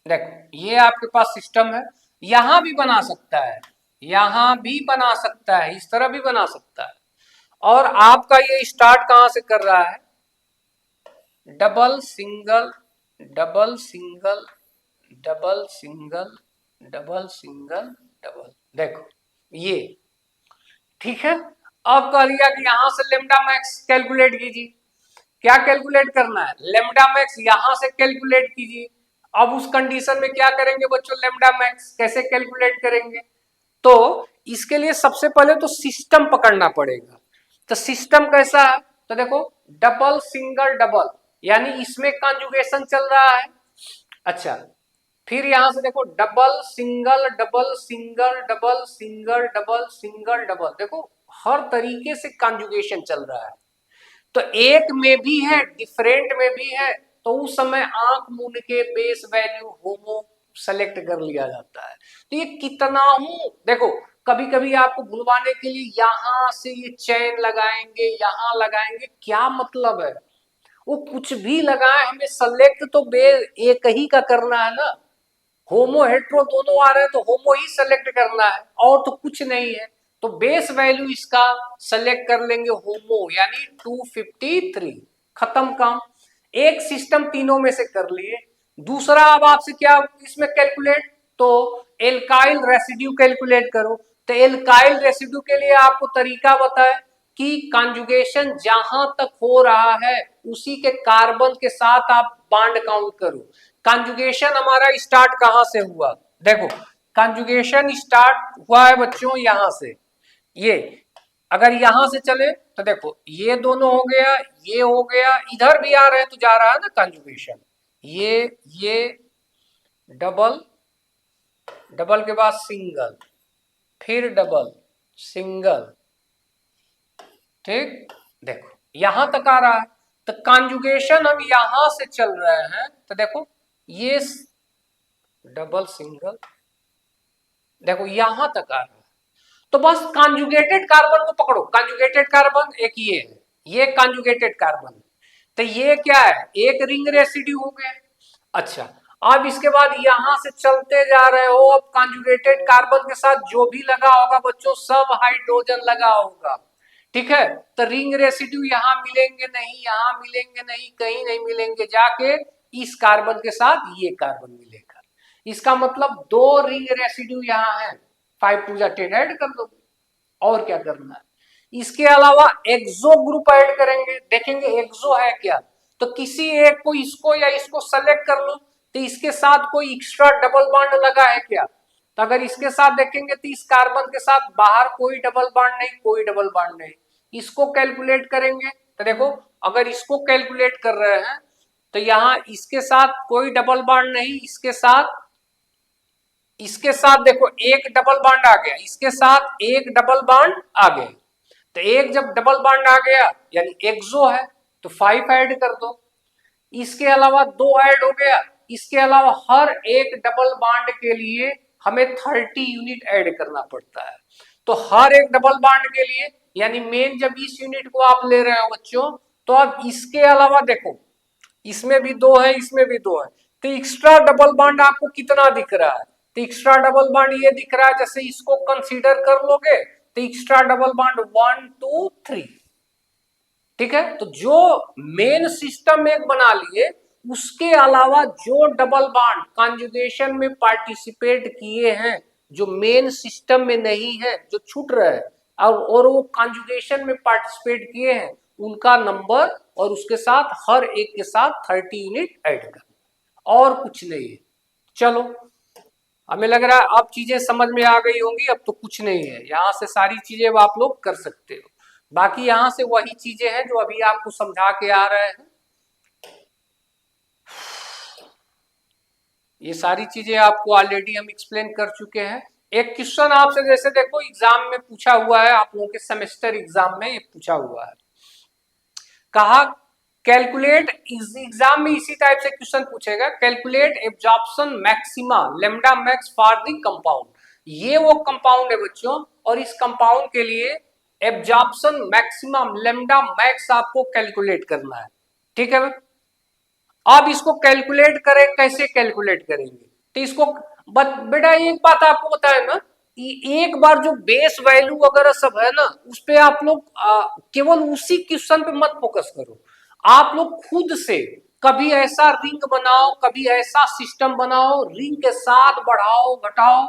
देखो ये आपके पास सिस्टम है, यहां भी बना सकता है, यहां भी बना सकता सकता है, इस तरह भी बना सकता है। और आपका ये स्टार्ट कहां से कर रहा है, double single double single double single double single double, देखो ये ठीक है। अब कह दिया कि यहां से लेमडा मैक्स कैलकुलेट कीजिए। क्या कैलकुलेट करना है, लेमडा मैक्स यहां से कैलकुलेट कीजिए। अब उस कंडीशन में क्या करेंगे बच्चों, लेमडा मैक्स कैसे कैलकुलेट करेंगे, तो इसके लिए सबसे पहले तो सिस्टम पकड़ना पड़ेगा। तो सिस्टम कैसा है, तो देखो डबल सिंगल डबल, यानी इसमें कंजुगेशन चल रहा है। अच्छा, फिर यहां से देखो double single double single double single double single double, देखो हर तरीके से कंजुगेशन चल रहा है। तो एक में भी है, डिफरेंट में भी है, तो उस समय आंख मूंद के बेस वैल्यू होमो सेलेक्ट कर लिया जाता है। तो ये कितना हूं, देखो कभी कभी आपको भुलवाने के लिए यहां से ये चैन लगाएंगे, यहां लगाएंगे, क्या मतलब है, वो कुछ भी लगाए, हमें सेलेक्ट तो बे एक ही का करना है ना। होमो हेट्रो दोनों आ रहे हैं तो होमो ही सेलेक्ट करना है, और तो कुछ नहीं है। तो बेस वैल्यू इसका सेलेक्ट कर लेंगे होमो, यानी 253, खत्म काम। एक सिस्टम तीनों में से कर लिए। दूसरा अब आपसे क्या इसमें कैलकुलेट, तो एल्काइल रेसिड्यू कैलकुलेट करो। तो एल्काइल रेसिड्यू के लिए आपको तरीका बताए कि कंजुगेशन जहां तक हो रहा है उसी के कार्बन के साथ आप बॉन्ड काउंट करो। कंजुगेशन हमारा स्टार्ट कहां से हुआ, देखो कंजुगेशन स्टार्ट हुआ है बच्चों यहां से। ये अगर यहां से चले तो देखो ये दोनों हो गया, ये हो गया, इधर भी आ रहे हैं तो जा रहा है ना कंजुगेशन। ये डबल, डबल के बाद सिंगल, फिर डबल सिंगल, ठीक, देखो यहां तक आ रहा है। तो कंजुगेशन हम यहां से चल रहे हैं, तो देखो ये डबल सिंगल, देखो यहां तक आ रहा है। तो बस कंजुगेटेड कार्बन को पकड़ो, कंजुगेटेड कार्बन एक ये है, ये कंजुगेटेड कार्बन। तो ये क्या है, एक रिंग रेसिड्यू हो गया। अच्छा, अब इसके बाद यहां से चलते जा रहे हो, अब कंजुगेटेड कार्बन के साथ जो भी लगा होगा बच्चों सब हाइड्रोजन लगा होगा, ठीक है। तो रिंग रेसिड्यू यहां मिलेंगे नहीं, यहां मिलेंगे नहीं, कहीं नहीं मिलेंगे, जाके इस कार्बन के साथ ये कार्बन मिलेगा। इसका मतलब दो रिंग रेसिड्यू यहाँ है, 5 टू 10 ऐड कर दो, और क्या करना है। इसके अलावा एक्सो ग्रुप ऐड करेंगे, देखेंगे एक्सो है क्या, तो किसी एक को इसको या इसको सेलेक्ट कर लो। तो इसके साथ कोई एक्स्ट्रा डबल बॉन्ड लगा है क्या, तो अगर इसके साथ देखेंगे तो इस कार्बन के साथ बाहर कोई डबल बॉन्ड नहीं, कोई डबल बॉन्ड नहीं। इसको कैलकुलेट करेंगे तो देखो अगर इसको कैलकुलेट कर रहे हैं तो यहाँ इसके साथ कोई डबल बॉन्ड नहीं, इसके साथ देखो एक डबल बॉन्ड आ गया, इसके साथ एक डबल बॉन्ड आ गया। तो एक जब डबल बॉन्ड आ गया यानी एक्सो है, तो 5 ऐड कर दो। इसके अलावा 2 ऐड हो गया, इसके अलावा हर एक डबल बॉन्ड के लिए हमें 30 यूनिट ऐड करना पड़ता है। तो हर एक डबल बॉन्ड के लिए, यानी मेन जब इस यूनिट को आप ले रहे हो बच्चों, तो अब इसके अलावा देखो इसमें भी 2 है, इसमें भी 2 है, तो एक्स्ट्रा डबल बॉन्ड आपको कितना दिख रहा है, तो एक्स्ट्रा डबल बॉन्ड ये दिख रहा है, जैसे इसको कंसीडर कर लोगे तो एक्स्ट्रा डबल बॉन्ड 1 2 3, ठीक है। तो जो मेन सिस्टम एक बना लिए, उसके अलावा जो डबल बॉन्ड कंजुगेशन में पार्टिसिपेट किए हैं, जो मेन सिस्टम में नहीं है, जो छूट रहे हैं, और वो कंजुगेशन में पार्टिसिपेट किए हैं, उनका नंबर और उसके साथ हर एक के साथ 30 यूनिट ऐड कर, और कुछ नहीं है। चलो हमें लग रहा है अब चीजें समझ में आ गई होंगी, अब तो कुछ नहीं है, यहाँ से सारी चीजें आप लोग कर सकते हो। बाकी यहां से वही चीजें हैं जो अभी आपको समझा के आ रहे हैं। ये सारी चीजें आपको ऑलरेडी हम एक्सप्लेन कर चुके हैं। एक क्वेश्चन आपसे जैसे देखो एग्जाम में पूछा हुआ है, आप लोगों के सेमेस्टर एग्जाम में ये पूछा हुआ है, कहा कैलकुलेट, एग्जाम में इसी टाइप से क्वेश्चन पूछेगा, calculate absorption maxima lambda max for the compound. ये वो कंपाउंड है बच्चों, और इस कंपाउंड के लिए एब्जॉर्प्शन मैक्सिमम लेमडा मैक्स आपको कैलकुलेट करना है, ठीक है। अब इसको कैलकुलेट करें, कैसे कैलकुलेट करेंगे, तो इसको बेटा एक बात आपको बताया ना एक बार जो बेस वैल्यू वगैरह सब है ना, उस पे आप लोग केवल उसी क्वेश्चन पे मत फोकस करो। आप लोग खुद से कभी ऐसा रिंग बनाओ, कभी ऐसा सिस्टम बनाओ, रिंग के साथ बढ़ाओ घटाओ,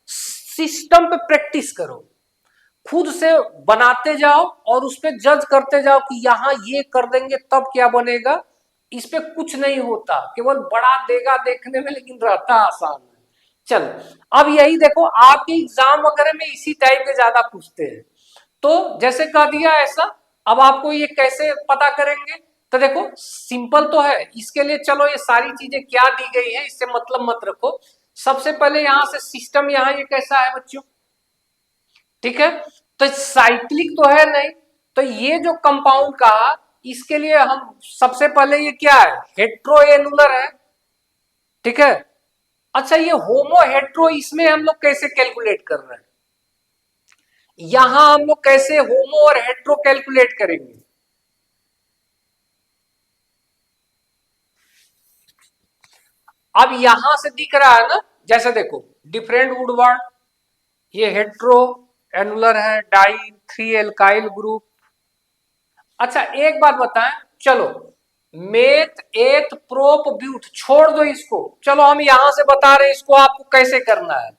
सिस्टम पे प्रैक्टिस करो, खुद से बनाते जाओ और उस पर जज करते जाओ कि यहां ये कर देंगे तब क्या बनेगा। इस पे कुछ नहीं होता, केवल बड़ा देगा देखने में, लेकिन रहता आसान है। चल, अब यही देखो, आपके एग्जाम वगैरह में इसी टाइप के ज्यादा पूछते हैं। तो जैसे कह दिया ऐसा, अब आपको ये कैसे पता करेंगे? तो देखो सिंपल तो है, इसके लिए चलो ये सारी चीजें क्या दी गई है इससे मतलब मत रखो। सबसे पहले यहां से सिस्टम, यहां ये कैसा है बच्चों, ठीक है, तो साइक्लिक तो है नहीं, तो ये जो कंपाउंड कहा, इसके लिए हम सबसे पहले ये क्या है, हेट्रोएनुलर है, ठीक है। अच्छा, ये होमो हेट्रो, इसमें हम लोग कैसे कैलकुलेट कर रहे हैं? यहां हम लोग कैसे होमो और हेट्रो कैलकुलेट करेंगे? अब यहां से दिख रहा है ना, जैसे देखो डिफरेंट वुडवर्ड, ये हेट्रो एनुलर है, डाई 3 एल्काइल ग्रुप। अच्छा एक बात बताएं, चलो मेथ एथ प्रोप ब्यूट छोड़ दो इसको, चलो हम यहां से बता रहे हैं इसको आपको कैसे करना है।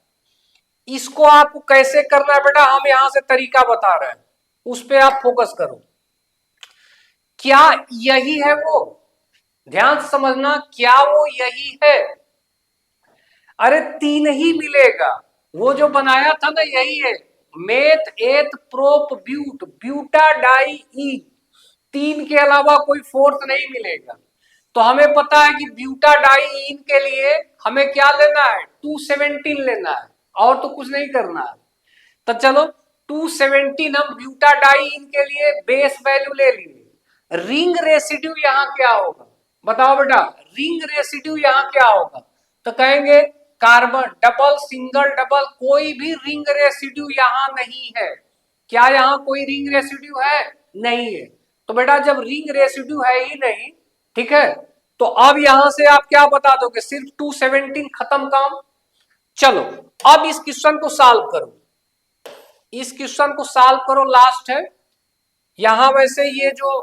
इसको आपको कैसे करना है बेटा, हम यहां से तरीका बता रहे हैं, उस पे आप फोकस करो। क्या यही है वो? ध्यान से समझना, क्या वो यही है? अरे तीन ही मिलेगा, वो जो बनाया था ना यही है, meth eth prop but buta diene, तीन के अलावा कोई फोर्थ नहीं मिलेगा। तो हमें पता है कि ब्यूटा डाई इन के लिए हमें क्या लेना है, 217 लेना है, और तो कुछ नहीं करना है। तो चलो 217 हम ब्यूटा डाई इन के लिए बेस वैल्यू ले लिए। रिंग रेसिड्यू यहाँ क्या होगा बताओ बेटा, रिंग रेसिड्यू यहाँ क्या होगा? तो कहेंगे कार्बन डबल सिंगल डबल, कोई भी रिंग रेसिड्यू यहाँ नहीं है। क्या यहाँ कोई रिंग रेसिड्यू है? नहीं है। तो बेटा जब रिंग रेसिड्यू है ही नहीं, ठीक है, तो अब यहां से आप क्या बता दोगे, सिर्फ 217, खत्म काम। चलो अब इस क्वेश्चन को सॉल्व करो, इस क्वेश्चन को सॉल्व करो, लास्ट है। यहां वैसे ये जो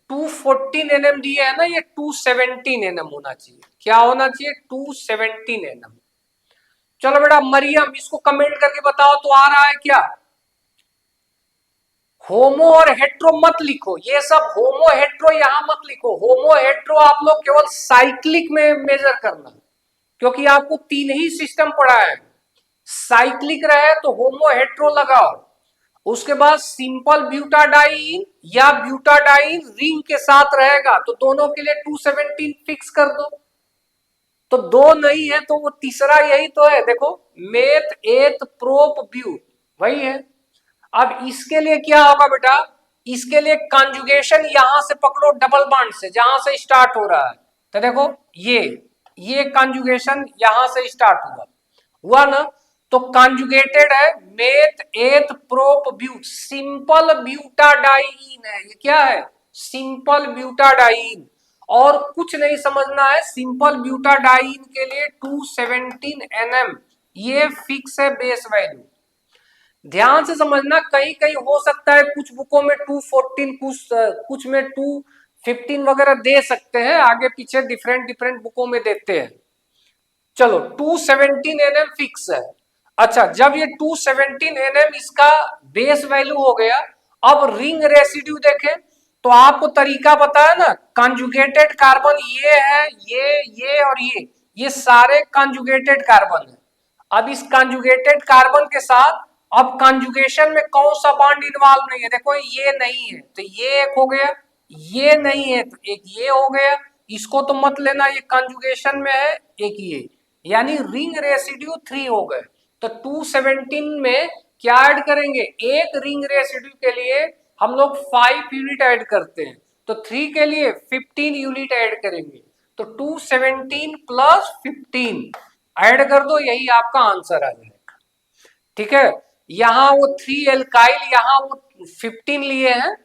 214 एनएम दिए है ना, ये 217 एनएम होना चाहिए। क्या होना चाहिए? 217 एनएम। चलो बेटा मरियम इसको कमेंट करके बताओ तो आ रहा है क्या? होमो और हेट्रो मत लिखो, ये सब होमो हेट्रो यहां मत लिखो। होमो हेट्रो आप लोग केवल साइक्लिक में मेजर करना, क्योंकि आपको तीन ही सिस्टम पढ़ा है। साइक्लिक रहे तो होमो हेट्रो लगाओ, उसके बाद सिंपल ब्यूटाडाइन या ब्यूटाडाइन रिंग के साथ रहेगा तो दोनों के लिए 217 फिक्स कर दो। तो दो नहीं है तो वो तीसरा यही तो है, देखो मेथ एथ प्रोप ब्यूट, वही है। अब इसके लिए क्या होगा बेटा, इसके लिए कंजुगेशन यहां से पकड़ो, डबल बॉन्ड से जहां से स्टार्ट हो रहा है। तो देखो ये कंजुगेशन यहां से स्टार्ट हुआ ना, तो कंजुगेटेड है meth eth prop ब्यूट, simple butadiene है। ये क्या है? सिंपल ब्यूटाडाइन, और कुछ नहीं समझना है। सिंपल ब्यूटाडाइन के लिए 217 एनएम ये फिक्स है बेस वैल्यू। ध्यान से समझना, कहीं कहीं हो सकता है कुछ बुकों में 214, कुछ में 215 वगैरह दे सकते हैं, आगे पीछे डिफरेंट डिफरेंट बुकों में देते हैं। चलो 217 एनएम फिक्स है। अच्छा जब ये 217 एनएम इसका बेस वैल्यू हो गया, अब रिंग रेसिड्यू देखें तो आपको तरीका बताया ना, कंजुगेटेड कार्बन ये है, ये और ये सारे कंजुगेटेड कार्बन है। अब इस कंजुगेटेड कार्बन के साथ अब कंजुगेशन में कौन सा बॉन्ड इन्वॉल्व नहीं है, देखो ये नहीं है तो ये एक हो गया, ये नहीं है तो एक ये हो गया, इसको तो मत लेना, ये कंजुगेशन में है, एक ये, यानी रिंग रेसिड्यू 3 हो गए। तो 217 में क्या ऐड करेंगे, एक रिंग रेसिड्यू के लिए हम लोग 5 यूनिट ऐड करते हैं, तो 3 के लिए 15 यूनिट ऐड करेंगे। तो 217 प्लस 15 ऐड कर दो, यही आपका आंसर आ जाएगा। ठीक है, यहां वो 3 एल्काइल, यहां वो 15 लिए हैं,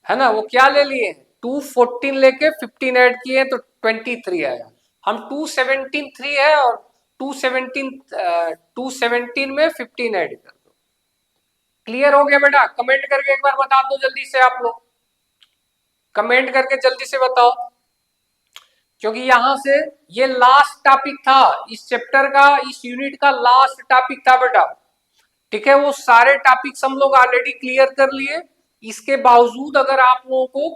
है ना, वो क्या ले लिए, 214 लेके 15 ऐड किए तो 23 आया। हम 217 3 है और 217 में 15 ऐड कर दो। क्लियर हो गया बेटा? कमेंट करके एक बार बता दो जल्दी से, आप लोग कमेंट करके जल्दी से बताओ, क्योंकि यहां से ये लास्ट टॉपिक था इस चैप्टर का, इस यूनिट का लास्ट टॉपिक था बेटा। ठीक है, वो सारे टॉपिक्स हम लोग ऑलरेडी क्लियर कर लिए। इसके बावजूद अगर आप लोगों को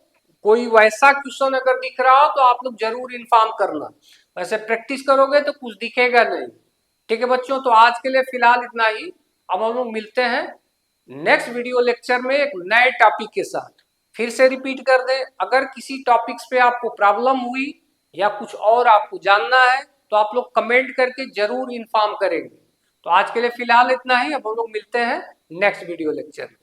कोई वैसा क्वेश्चन अगर दिख रहा हो तो आप लोग जरूर इन्फॉर्म करना, वैसे प्रैक्टिस करोगे तो कुछ दिखेगा नहीं। ठीक है बच्चों, तो आज के लिए फिलहाल इतना ही। अब हम लोग मिलते हैं नेक्स्ट वीडियो लेक्चर में एक नए टॉपिक के साथ। फिर से रिपीट कर दें, अगर किसी टॉपिक्स पे आपको प्रॉब्लम हुई या कुछ और आपको जानना है तो आप लोग कमेंट करके जरूर इन्फॉर्म करेंगे। तो आज के लिए फिलहाल इतना ही, अब हम लोग मिलते हैं नेक्स्ट वीडियो लेक्चर में।